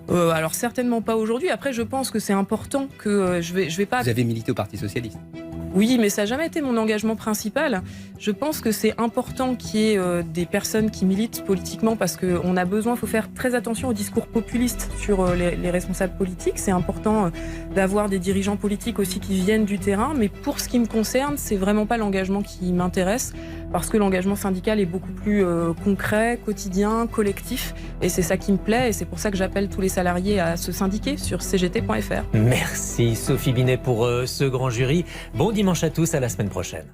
Alors certainement pas aujourd'hui. Après, je pense que c'est important que je vais pas... Vous avez milité au Parti Socialiste ? Oui, mais ça n'a jamais été mon engagement principal. Je pense que c'est important qu'il y ait des personnes qui militent politiquement parce qu'on a besoin, il faut faire très attention aux discours populistes sur les responsables politiques. C'est important d'avoir des dirigeants politiques aussi qui viennent du terrain. Mais pour ce qui me concerne, c'est vraiment pas l'engagement qui m'intéresse parce que l'engagement syndical est beaucoup plus concret, quotidien, collectif. Et c'est ça qui me plaît et c'est pour ça que j'appelle tous les salariés à se syndiquer sur cgt.fr. Merci Sophie Binet pour ce grand jury. Bon dimanche à tous, à la semaine prochaine.